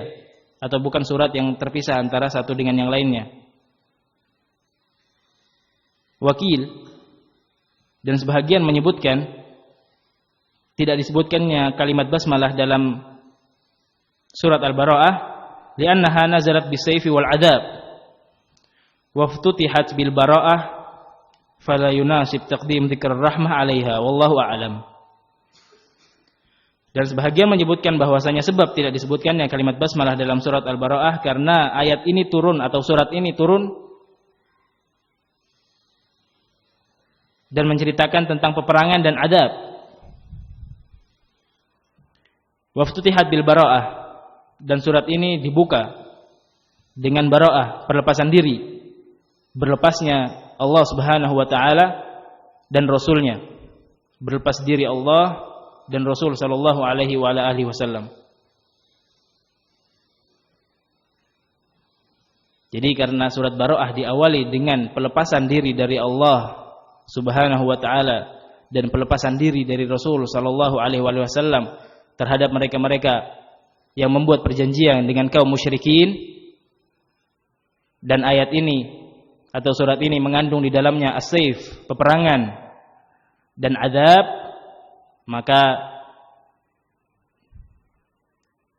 atau bukan surat yang terpisah antara satu dengan yang lainnya. Wakil dan sebahagian menyebutkan tidak disebutkannya kalimat basmalah dalam surat Al-Bara'ah li'annaha nazalat bis-sayfi wal 'adzab wa ftutihat bil bara'ah fala yunasib taqdim dzikr rahmah 'alaiha wallahu a'lam. Dan sebahagian menyebutkan bahwasanya sebab tidak disebutkannya kalimat basmalah dalam surat Al-Bara'ah karena ayat ini turun atau surat ini turun dan menceritakan tentang peperangan dan adab. Waftutihat bil bara'ah, dan surat ini dibuka dengan bara'ah, perlepasan diri, berlepasnya Allah Subhanahu wa taala dan rasulnya, berlepas diri Allah dan Rasul sallallahu alaihi wa alihi wasallam. Jadi karena surat Bara'ah diawali dengan pelepasan diri dari Allah Subhanahu wa taala dan pelepasan diri dari Rasul sallallahu alaihi wasallam terhadap mereka-mereka yang membuat perjanjian dengan kaum musyrikin, dan ayat ini atau surat ini mengandung di dalamnya as-sayf, peperangan, dan adab, maka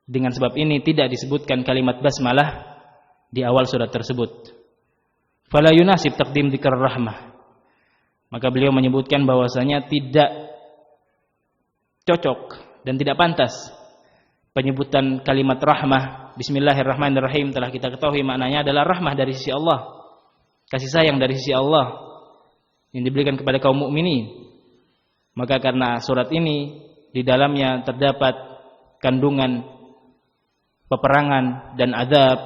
dengan sebab ini tidak disebutkan kalimat basmalah di awal surat tersebut. Fala yunasib taqdim dzikr rahmah. Maka beliau menyebutkan bahwasanya tidak cocok dan tidak pantas penyebutan kalimat rahmah. Bismillahirrahmanirrahim telah kita ketahui maknanya adalah rahmah dari sisi Allah, kasih sayang dari sisi Allah yang diberikan kepada kaum mukminin. Maka karena surat ini di dalamnya terdapat kandungan peperangan dan azab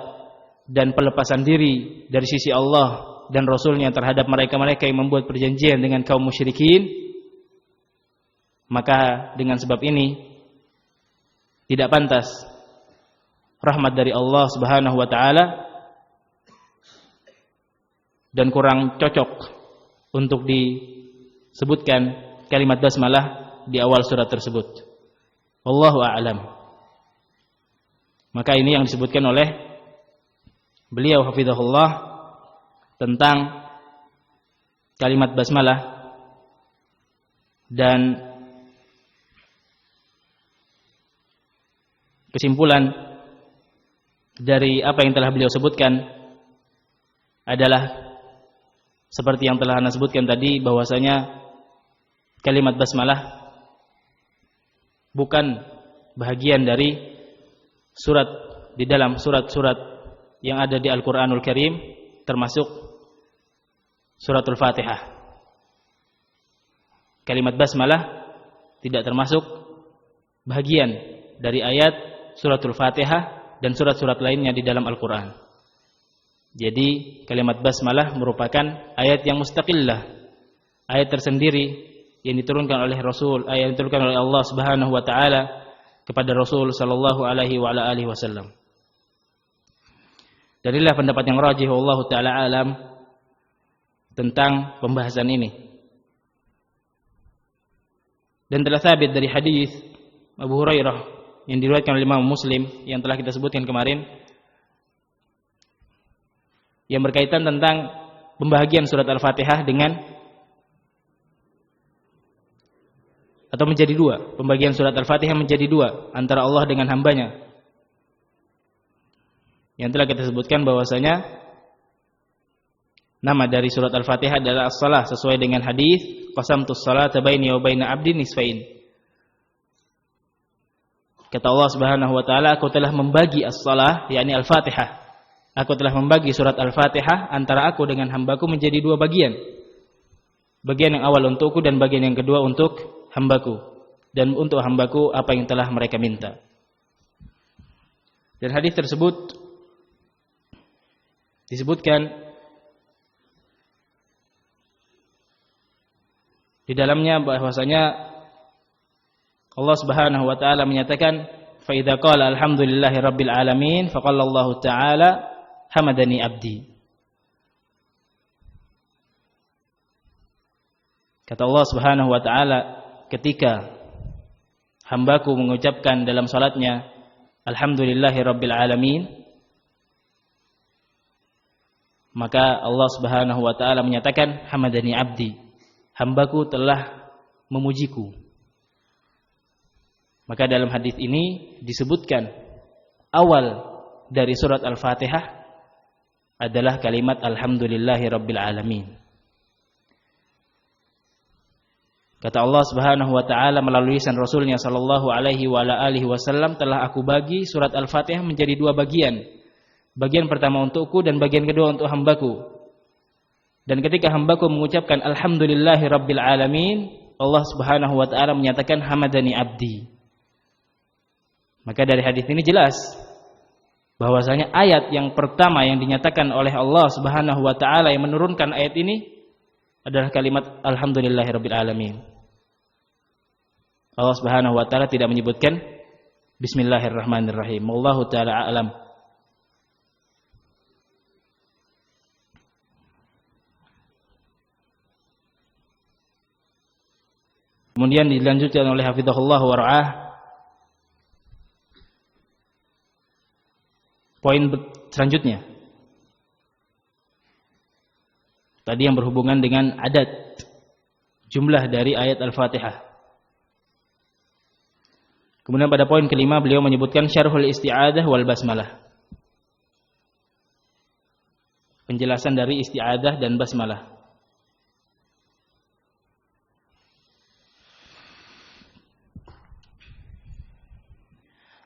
dan pelepasan diri dari sisi Allah dan Rasulnya terhadap mereka-mereka yang membuat perjanjian dengan kaum musyrikin, maka dengan sebab ini tidak pantas rahmat dari Allah Subhanahu wa taala dan kurang cocok untuk disebutkan kalimat basmalah di awal surat tersebut. Wallahu a'lam. Maka ini yang disebutkan oleh beliau hafizahullah tentang kalimat basmalah, dan kesimpulan dari apa yang telah beliau sebutkan adalah seperti yang telah Anda sebutkan tadi, bahwasanya kalimat basmalah bukan bahagian dari surat di dalam surat-surat yang ada di Al-Qur'anul Karim, termasuk suratul Fatihah. Kalimat basmalah tidak termasuk bahagian dari ayat suratul Fatihah dan surat-surat lainnya di dalam Al-Qur'an. Jadi kalimat basmalah merupakan ayat yang mustaqillah, ayat tersendiri yang diturunkan oleh Rasul, ayat yang diturunkan oleh Allah Subhanahu wa taala kepada Rasul sallallahu alaihi wa ala alihi wasallam. Dan inilah pendapat yang rajih wallahu taala alam tentang pembahasan ini. Dan telah sabit dari hadis Abu Hurairah yang diriwayatkan oleh Imam Muslim yang telah kita sebutkan kemarin, yang berkaitan tentang pembahagian surat Al-Fatihah dengan atau menjadi dua, pembagian surat Al-Fatihah menjadi dua antara Allah dengan hambanya. Yang telah kita sebutkan bahwasanya nama dari surat Al-Fatihah adalah As-Salah, sesuai dengan hadis qasamtus salata baini wa baina 'abdi nisfain. Kata Allah Subhanahu wa taala, aku telah membagi As-Salah, yakni Al-Fatihah. Aku telah membagi surat Al-Fatihah antara aku dengan hambaku menjadi dua bagian. Bagian yang awal untukku dan bagian yang kedua untuk hambaku. Dan untuk hambaku apa yang telah mereka minta. Dan hadis tersebut disebutkan di dalamnya bahwasanya Allah Subhanahu wa taala menyatakan, fa idza qala alhamdulillahi rabbil alamin faqala Allah taala hamadani abdi. Kata Allah Subhanahu wa taala, ketika hambaku mengucapkan dalam salatnya alhamdulillahi rabbil alamin, maka Allah Subhanahu wa taala menyatakan hamadani abdi, hambaku telah memujiku. Maka dalam hadis ini disebutkan awal dari surat Al-Fatihah adalah kalimat alhamdulillahi rabbil alamin. Kata Allah Subhanahu wa taala melalui lisan Rasulnya sallallahu alaihi wa ala alihi wasallam, telah aku bagi surat Al-Fatihah menjadi dua bagian. Bagian pertama untukku dan bagian kedua untuk hambaku. Dan ketika hambaku mengucapkan alhamdulillahi rabbil alamin, Allah Subhanahu wa taala menyatakan hamadani abdi. Maka dari hadis ini jelas bahwasanya ayat yang pertama yang dinyatakan oleh Allah Subhanahu wa taala yang menurunkan ayat ini adalah kalimat alhamdulillahirabbil alamin. Allah Subhanahu wa taala tidak menyebutkan bismillahirrahmanirrahim. Wallahu taala a'lam. Kemudian dilanjutkan oleh hafizahullah wa ra'ah poin selanjutnya. Tadi yang berhubungan dengan adat jumlah dari ayat Al-Fatihah. Kemudian pada poin kelima beliau menyebutkan syarhul isti'adah wal basmalah. Penjelasan dari isti'adah dan basmalah.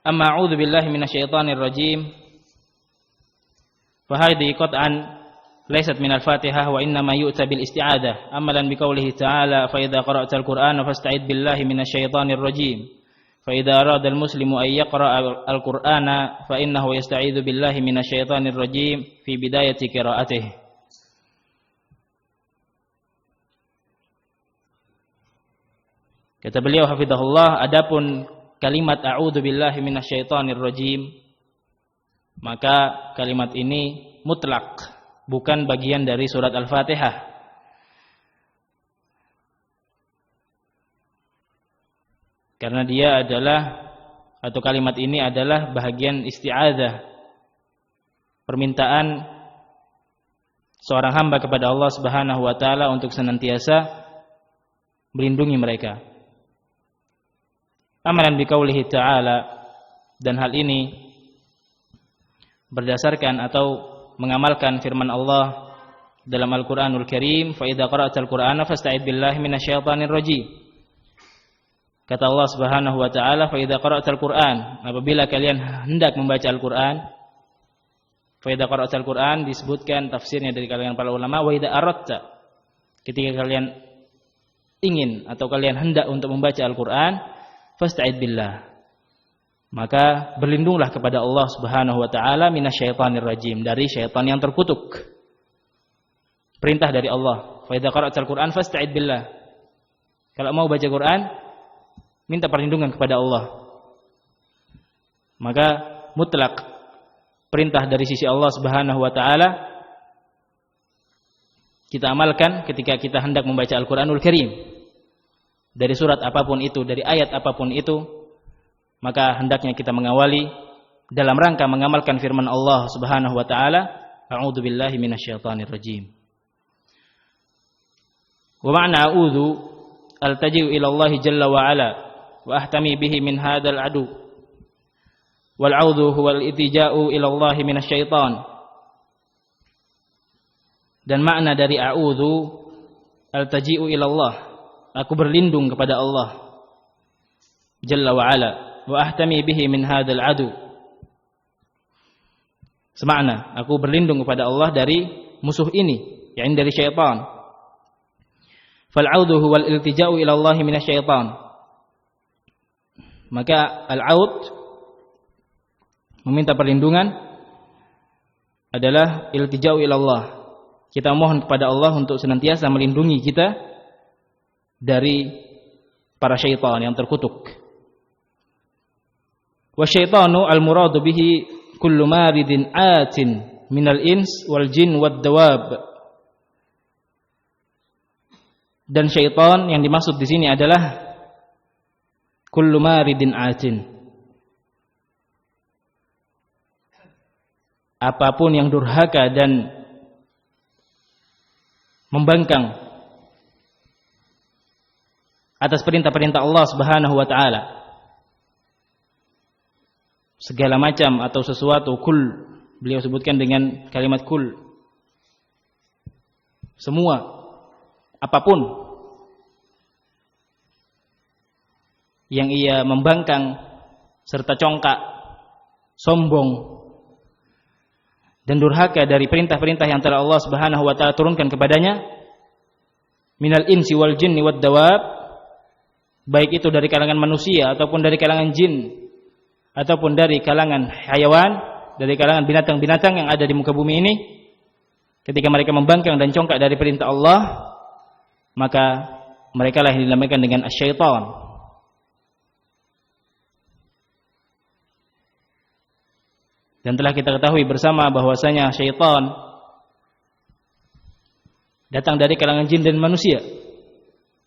Amma a'udzu billahi minasyaitonir rajim. Fahadhi qat'an laysat minal Fatihah wa innama yu'ta bil isti'adah. Amalan biqaulihi ta'ala fa idza qara'tal Qur'ana fasta'id billahi minasyaitonir rajim. Fa idza arada al muslimu ay yaqra'a al Qur'ana fa innahu yasta'idzu billahi minasyaitonir rajim fi bidayati qira'atihi. Kata beliau hafizahullah, adapun kalimat a'udzu billahi minasyaitonir rajim, maka kalimat ini mutlak, bukan bagian dari surat Al-Fatihah. Karena dia adalah, atau kalimat ini adalah bahagian isti'adzah, permintaan seorang hamba kepada Allah Subhanahu wa taala untuk senantiasa melindungi mereka. Amalan biqaulihi ta'ala, dan hal ini berdasarkan atau mengamalkan firman Allah dalam Al-Qur'anul Karim, fa idza qara'tal Qur'ana fasta'id billahi minasyaitonir rajim. Kata Allah Subhanahu wa taala, fa idza qara'tal Qur'an, apabila kalian hendak membaca Al-Qur'an. Fa idza qara'tal Qur'an disebutkan tafsirnya dari kalangan para ulama, wa idza aratta, ketika kalian ingin atau kalian hendak untuk membaca Al-Qur'an, fasta'id billah, maka berlindunglah kepada Allah Subhanahu wa taala minasyaitonir rajim, dari syaitan yang terkutuk. Perintah dari Allah, fa idza qara'tal Qur'an fasta'id billah. Kalau mau baca Quran, minta perlindungan kepada Allah. Maka mutlak perintah dari sisi Allah Subhanahu wa taala kita amalkan ketika kita hendak membaca Al-Qur'anul Karim. Dari surat apapun itu, dari ayat apapun itu, maka hendaknya kita mengawali dalam rangka mengamalkan firman Allah Subhanahu wa taala, a'udzu billahi minasyaitonir rajim. Wa ma'na a'udzu altaji'u ila Allah jalla wa ala wa ahtami bihi min hadzal adu. Wal 'audhu huwal itija'u ila Allah minasyaiton. Dan makna dari a'udzu altaji'u ila Allah, aku berlindung kepada Allah jalla wa ala wa ahtami bihi min hadzal adu. Semakna, aku berlindung kepada Allah dari musuh ini, yakni dari syaitan. Fal 'audhu huwal iltija'u ila Allah minasyaiton. Maka al-'aud, meminta perlindungan, adalah iltija'u ila Allah. Kita mohon kepada Allah untuk senantiasa melindungi kita dari para syaitan yang terkutuk. Wa syaitanu al-muradu bihi kullu maridin atin minal ins wal jin wad dawab. Dan syaitan yang dimaksud di sini adalah kullu maridin atin, apapun yang durhaka dan membangkang atas perintah-perintah Allah Subhanahu wa taala. Segala macam atau sesuatu, kul, beliau sebutkan dengan kalimat kul. Semua, apapun yang ia membangkang serta congkak, sombong dan durhaka dari perintah-perintah yang telah Allah Subhanahu wa taala turunkan kepadanya, minal insi wal jinni wad dawab, baik itu dari kalangan manusia ataupun dari kalangan jin ataupun dari kalangan hayawan, dari kalangan binatang-binatang yang ada di muka bumi ini, ketika mereka membangkang dan congkak dari perintah Allah, maka mereka lah yang dinamakan dengan asyaitan. Dan telah kita ketahui bersama bahwasanya syaitan datang dari kalangan jin dan manusia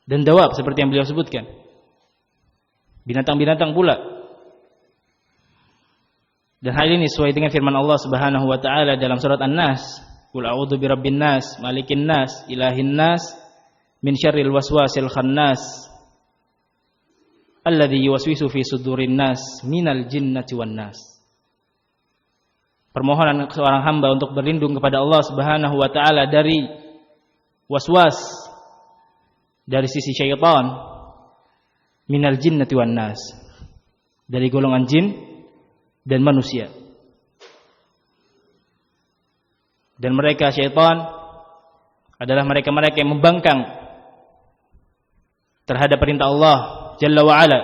dan dawab, seperti yang beliau sebutkan, binatang-binatang pula. Dan hal ini sesuai dengan firman Allah Subhanahu wa taala dalam surat An-Nas, qul a'udzu birabbin nas, malikin nas, ilahin nas, min syarril waswasil khannas, alladzi yuwaswisu fi sudurin nas, minal jinnati wan nas. Permohonan seorang hamba untuk berlindung kepada Allah Subhanahu wa taala dari waswas, dari sisi syaitan, minal jinnati wan nas, dari golongan jin dan manusia. Dan mereka syaitan adalah mereka-mereka yang membangkang terhadap perintah Allah Jalla wa ala.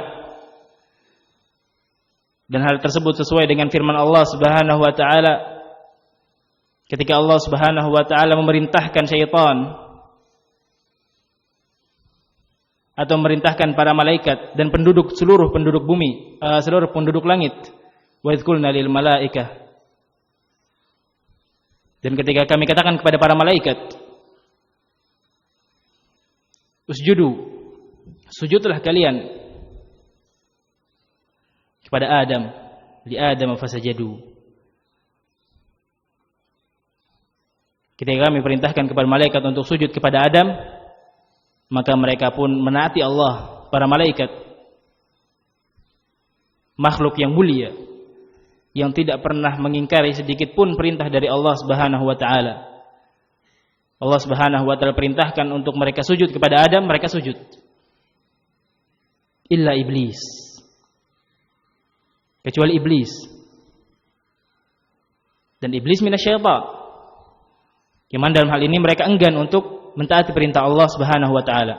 Dan hal tersebut sesuai dengan firman Allah Subhanahu wa taala ketika Allah Subhanahu wa taala memerintahkan syaitan atau memerintahkan para malaikat dan seluruh penduduk bumi, seluruh penduduk langit, wa idh qulna lil malaikah Dan ketika kami katakan kepada para malaikat, usjudu, sujudlah kalian kepada Adam, li Adam fasajadu. Ketika kami perintahkan kepada malaikat untuk sujud kepada Adam, maka mereka pun menaati Allah, para malaikat, makhluk yang mulia, yang tidak pernah mengingkari sedikit pun perintah dari Allah Subhanahu wa taala. Allah Subhanahu wa taala perintahkan untuk mereka sujud kepada Adam, mereka sujud. Illa iblis. Kecuali iblis. Dan iblis minasyaitan. Yang dalam hal ini mereka enggan untuk mentaati perintah Allah Subhanahu wa taala.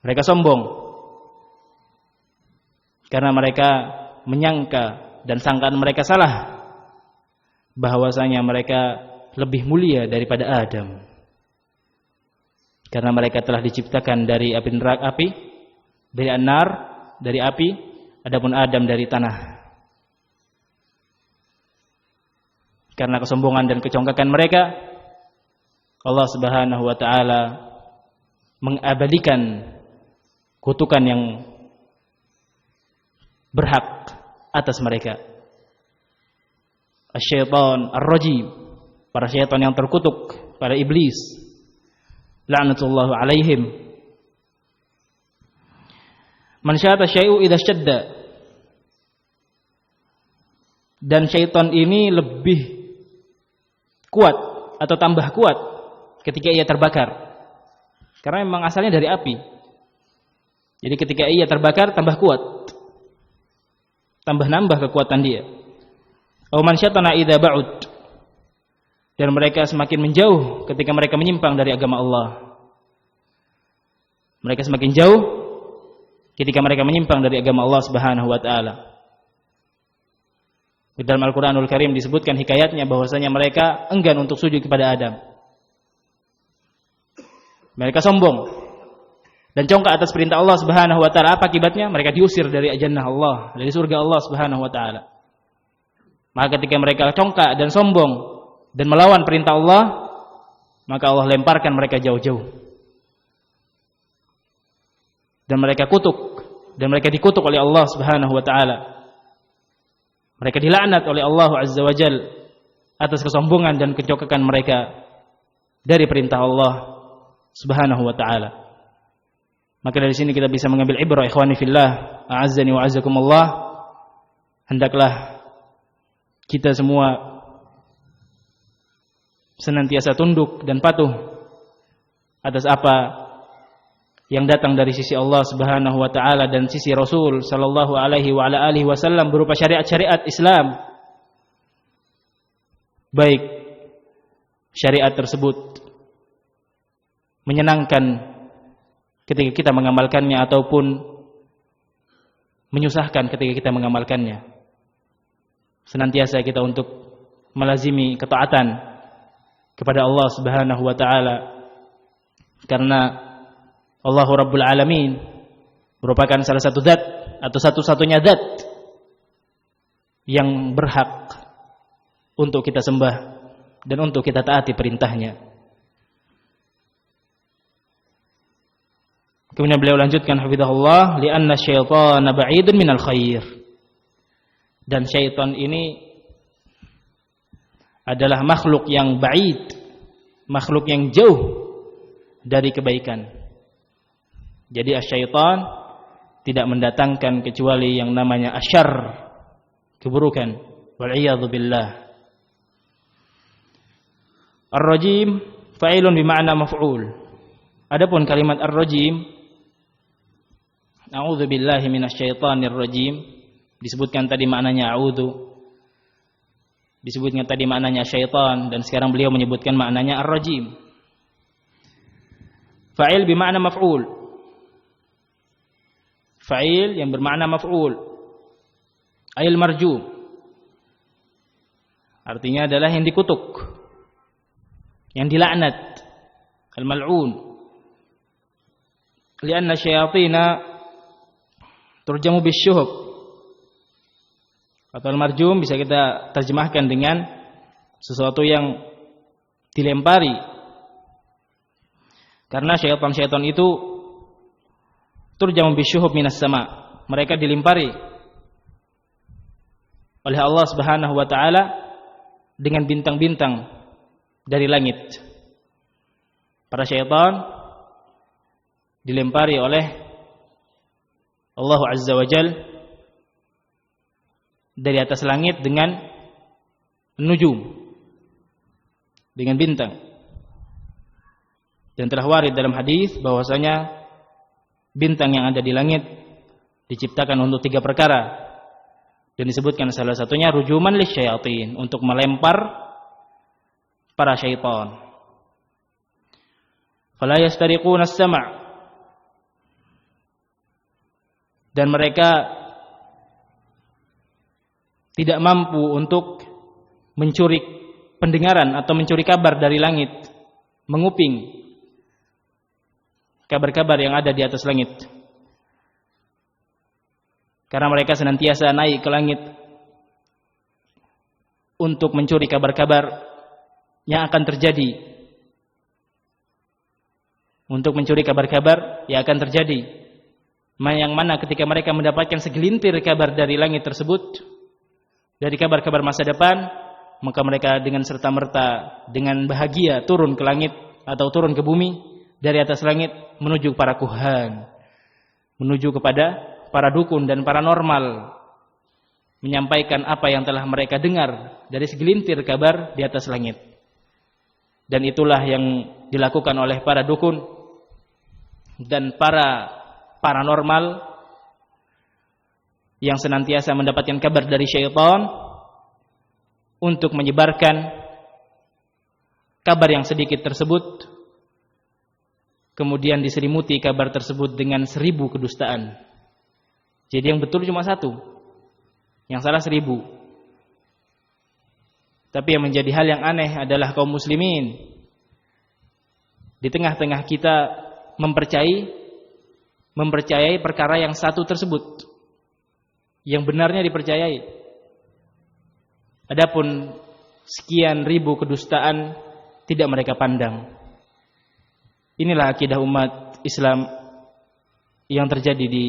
Mereka sombong. Karena mereka menyangka dan sangkaan mereka salah bahwasanya mereka lebih mulia daripada Adam. Karena mereka telah diciptakan dari api neraka, dari an-nar, dari api, adapun Adam dari tanah. Karena kesombongan dan kecongkakan mereka, Allah Subhanahu wa taala mengabadikan kutukan yang berhak atas mereka. Asy-syaitan ar-rajim, para syaitan yang terkutuk, para iblis, la'natullahu alaihim. Man syata syai'u idza syadda. Dan syaitan ini lebih kuat atau tambah kuat ketika ia terbakar. Karena memang asalnya dari api. Jadi ketika ia terbakar tambah kuat. Tambah nambah kekuatan dia. Aw man syatana idza ba'ud. Dan mereka semakin menjauh ketika mereka menyimpang dari agama Allah. Mereka semakin jauh ketika mereka menyimpang dari agama Allah Subhanahu wa taala. Di dalam Al-Qur'anul Karim disebutkan hikayatnya bahwasanya mereka enggan untuk sujud kepada Adam. Mereka sombong dan congkak atas perintah Allah Subhanahu wa taala. Apa akibatnya? Mereka diusir dari jannah Allah, dari surga Allah Subhanahu wa taala. Maka ketika mereka congkak dan sombong dan melawan perintah Allah, maka Allah lemparkan mereka jauh-jauh. Dan mereka kutuk, dan mereka dikutuk oleh Allah Subhanahu wa taala. Mereka dilaknat oleh Allah Azza wa Jalla atas kesombongan dan kecongkakan mereka dari perintah Allah Subhanahu wa taala. Maka dari sini kita bisa mengambil ibrah, ikhwani fillah, a'azzani wa a'azzakumullah. Hendaklah kita semua senantiasa tunduk dan patuh atas apa yang datang dari sisi Allah Subhanahu wa taala dan sisi Rasul sallallahu alaihi wa ala alihi wasallam berupa syariat-syariat Islam. Baik syariat tersebut menyenangkan ketika kita mengamalkannya ataupun menyusahkan ketika kita mengamalkannya. Senantiasa kita untuk melazimi ketaatan kepada Allah Subhanahu wa taala, karena Allah Rabbul Alamin merupakan salah satu zat atau satu-satunya zat yang berhak untuk kita sembah dan untuk kita taati perintahnya. Kemudian beliau lanjutkan hafizahullah, li'anna syaitana ba'idun minal khair. Dan syaitan ini adalah makhluk yang ba'id, makhluk yang jauh dari kebaikan. Jadi asyaitan tidak mendatangkan kecuali yang namanya asyarr, keburukan. Wal'iyadzu billah. Ar-rajim fa'ilun bima'na maf'ul. Adapun kalimat ar-rajim, a'udzu billahi minasyaitonir rajim, disebutkan tadi maknanya a'udzu, disebutkan tadi maknanya syaitan, dan sekarang beliau menyebutkan maknanya ar-rajim. Fa'il bermakna maf'ul. Fa'il yang bermakna maf'ul. Ayil marjum. Artinya adalah yang dikutuk, yang dilaknat, al-mal'un. Lianna syayatina turjamu bisyuhub. Atau al-marjum bisa kita terjemahkan dengan sesuatu yang dilempari. Karena syaitan-syaitan itu turjamu bisyuhub minas sama. Mereka dilempari oleh Allah Subhanahu wa taala dengan bintang-bintang dari langit. Para syaitan dilempari oleh Allah Azza wa Jalla dari atas langit dengan nujum, dengan bintang. Dan telah warid dalam hadis bahwasanya bintang yang ada di langit diciptakan untuk 3 perkara. Dan disebutkan salah satunya rujuman lisyayatin, untuk melempar para syaitan. Fala yastariquna as-sam', dan mereka tidak mampu untuk mencuri pendengaran atau mencuri kabar dari langit, menguping kabar-kabar yang ada di atas langit. Karena mereka senantiasa naik ke langit untuk mencuri kabar-kabar yang akan terjadi. Untuk mencuri kabar-kabar yang akan terjadi. Yang mana ketika mereka mendapatkan segelintir kabar dari langit tersebut, dari kabar-kabar masa depan, maka mereka dengan serta-merta, dengan bahagia turun ke langit atau turun ke bumi dari atas langit menuju para kuhan, menuju kepada para dukun dan paranormal, menyampaikan apa yang telah mereka dengar dari segelintir kabar di atas langit. Dan itulah yang dilakukan oleh para dukun dan para paranormal yang senantiasa mendapatkan kabar dari syaitan untuk menyebarkan kabar yang sedikit tersebut, kemudian diselimuti kabar tersebut dengan 1000 kedustaan. Jadi yang betul cuma 1, yang salah 1000. Tapi yang menjadi hal yang aneh adalah kaum muslimin di tengah-tengah kita mempercayai perkara yang satu tersebut, yang benarnya dipercayai. Adapun sekian ribu kedustaan tidak mereka pandang. Inilah akidah umat Islam yang terjadi di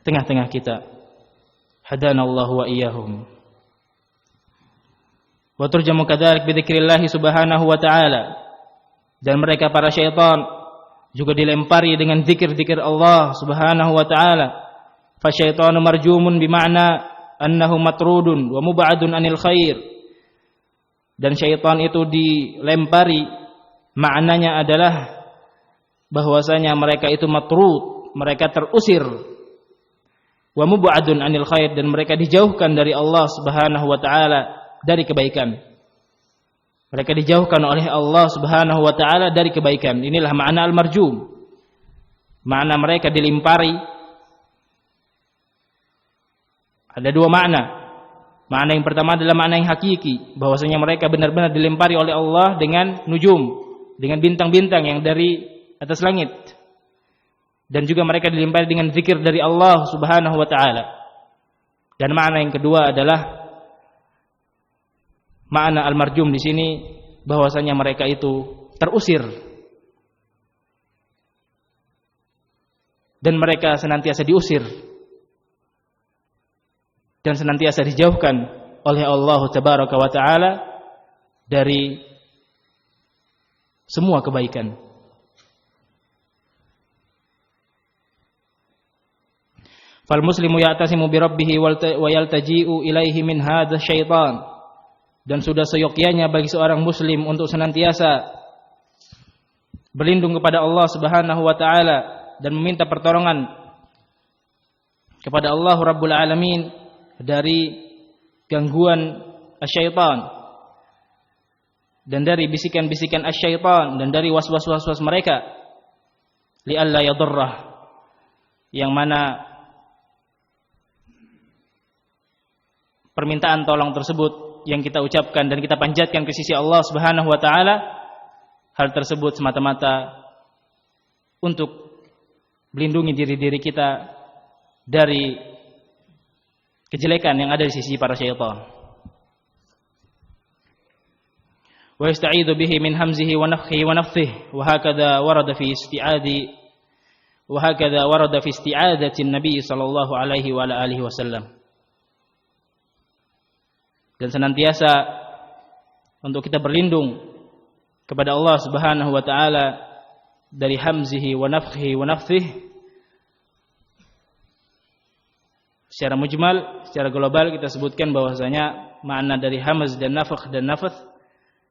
tengah-tengah kita. Hadanallahu wa iyyahum. Wa turjamu kadzalik bi dzikrillah subhanahu wa ta'ala. Dan mereka para syaitan juga dilempari dengan zikir-zikir Allah Subhanahu wa ta'ala. Fasyaitanu marjumun bima'na annahu matrudun wa mub'adun anil khair. Dan syaitan itu dilempari, maknanya adalah bahwasanya mereka itu matrud, mereka terusir, wa mub'adun anil khair, dan mereka dijauhkan dari Allah Subhanahu wa taala dari kebaikan. Mereka dijauhkan oleh Allah Subhanahu wa taala dari kebaikan. Inilah makna al-marjum. Makna mereka dilempari ada 2 makna. Makna yang pertama adalah makna yang hakiki, bahwasanya mereka benar-benar dilempari oleh Allah dengan nujum, dengan bintang-bintang yang dari atas langit. Dan juga mereka dilempari dengan zikir dari Allah Subhanahu wa taala. Dan makna yang kedua adalah makna al-marjum di sini, bahwasanya mereka itu terusir. Dan mereka senantiasa diusir dan senantiasa dijauhkan oleh Allah Tabaraka wa taala dari semua kebaikan. Fal muslimu ya'tasimu bi rabbih wa yaltaji'u ilaihi min hadzal syaitan. Dan sudah seyogyanya bagi seorang muslim untuk senantiasa berlindung kepada Allah Subhanahu wa taala dan meminta pertolongan kepada Allah Rabbul Alamin dari gangguan asyaitan dan dari bisikan-bisikan asyaitan dan dari waswas-waswas mereka, li'alla yadurrah, yang mana permintaan tolong tersebut yang kita ucapkan dan kita panjatkan ke sisi Allah Subhanahu wa taala, hal tersebut semata-mata untuk melindungi diri-diri kita dari kejelekan yang ada di sisi para syaitan. Wa yasta'idzu bihi min hamzihi wa nafthihi wa nafthihi wa hakadha warada fi isti'adati Nabi sallallahu alaihi wa alihi wasallam. Dan senantiasa untuk kita berlindung kepada Allah Subhanahu wa taala dari hamzihi wa nafthihi wa nafthihi. Secara mujmal, secara global kita sebutkan bahwasanya makna dari hamz dan nafakh dan nafath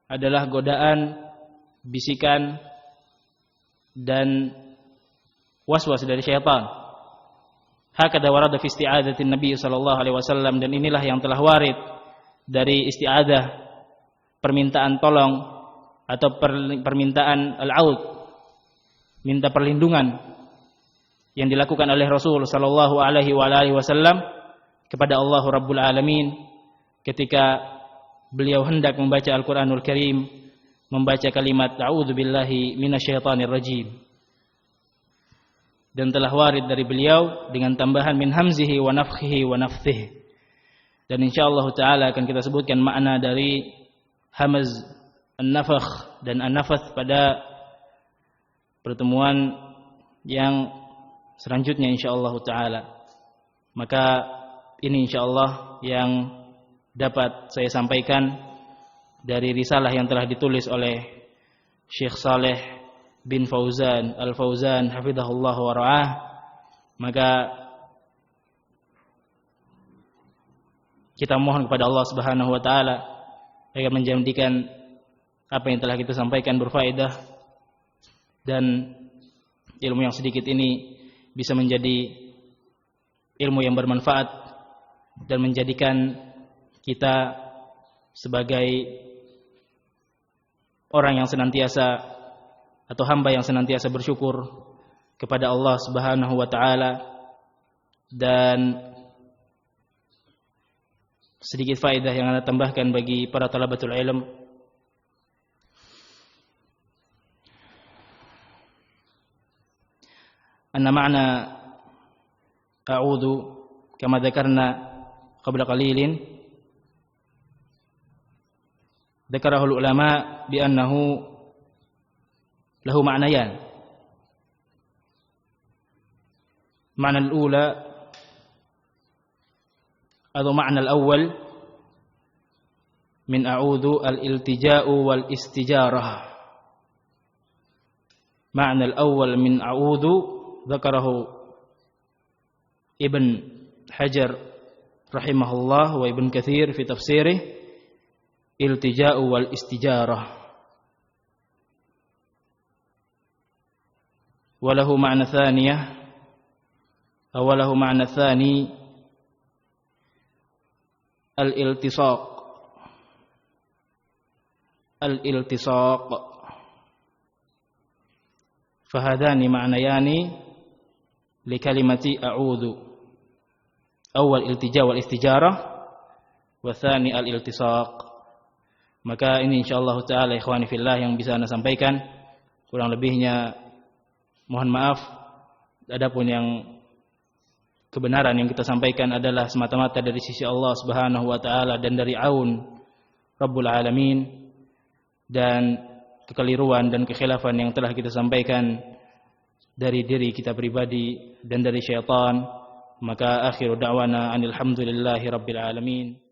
adalah godaan, bisikan dan waswas dari syaitan. Hakadha warada fi isti'adatin Nabi sallallahu alaihi wasallam, dan inilah yang telah warid dari isti'adah, permintaan tolong atau permintaan al-aud, minta perlindungan yang dilakukan oleh Rasul sallallahu alaihi wasallam kepada Allah Rabbul Alamin ketika beliau hendak membaca Al-Qur'anul Karim, membaca kalimat a'udzu billahi minasyaitonir rajim. Dan telah warid dari beliau dengan tambahan min hamzihi wa nafthihi wa nafthihi. Dan insyaallah taala akan kita sebutkan makna dari hamz, an-nafakh dan an-nafath pada pertemuan yang selanjutnya insyaallah taala. Maka ini insyaallah yang dapat saya sampaikan dari risalah yang telah ditulis oleh Syekh Saleh bin Fauzan Al-Fauzan hafizahullah wa ra'ah. Maka kita mohon kepada Allah Subhanahu wa taala agar menjadikan apa yang telah kita sampaikan berfaedah dan ilmu yang sedikit ini bisa menjadi ilmu yang bermanfaat dan menjadikan kita sebagai orang yang senantiasa atau hamba yang senantiasa bersyukur kepada Allah Subhanahu wa taala. Dan sedikit faedah yang Anda tambahkan bagi para talabatul ilm, anna ma'na a'udzu kama dzakarna qabla qalilin dzakarahul ulama bi annahu lahu ma'nayan. Ma'na al-ula atau makna al-awwal min a'udzu al-iltija'u wal istijarah. Makna al-awwal min a'udzu dzakarahu Ibn Hajar rahimahullah wa Ibn Katsir fi tafsirih, iltija'u wal istijarah. Wa lahu ma'na thaniyah aw lahu ma'na thani al-iltisaq. Al-iltisaq fahadani ma'nayani li kalimati a'udzu. Awal iltija wal istijarah wa tsani al-iltisaq. Maka ini insyaallah taala ikhwani fillah yang bisa Anda sampaikan. Kurang lebihnya mohon maaf. Adapun yang kebenaran yang kita sampaikan adalah semata-mata dari sisi Allah Subhanahu wa taala dan dari aun Rabbul Alamin, dan kekeliruan dan kekhilafan yang telah kita sampaikan dari diri kita pribadi dan dari syaitan, maka akhiru da'wana anil hamdulillahi rabbil alamin.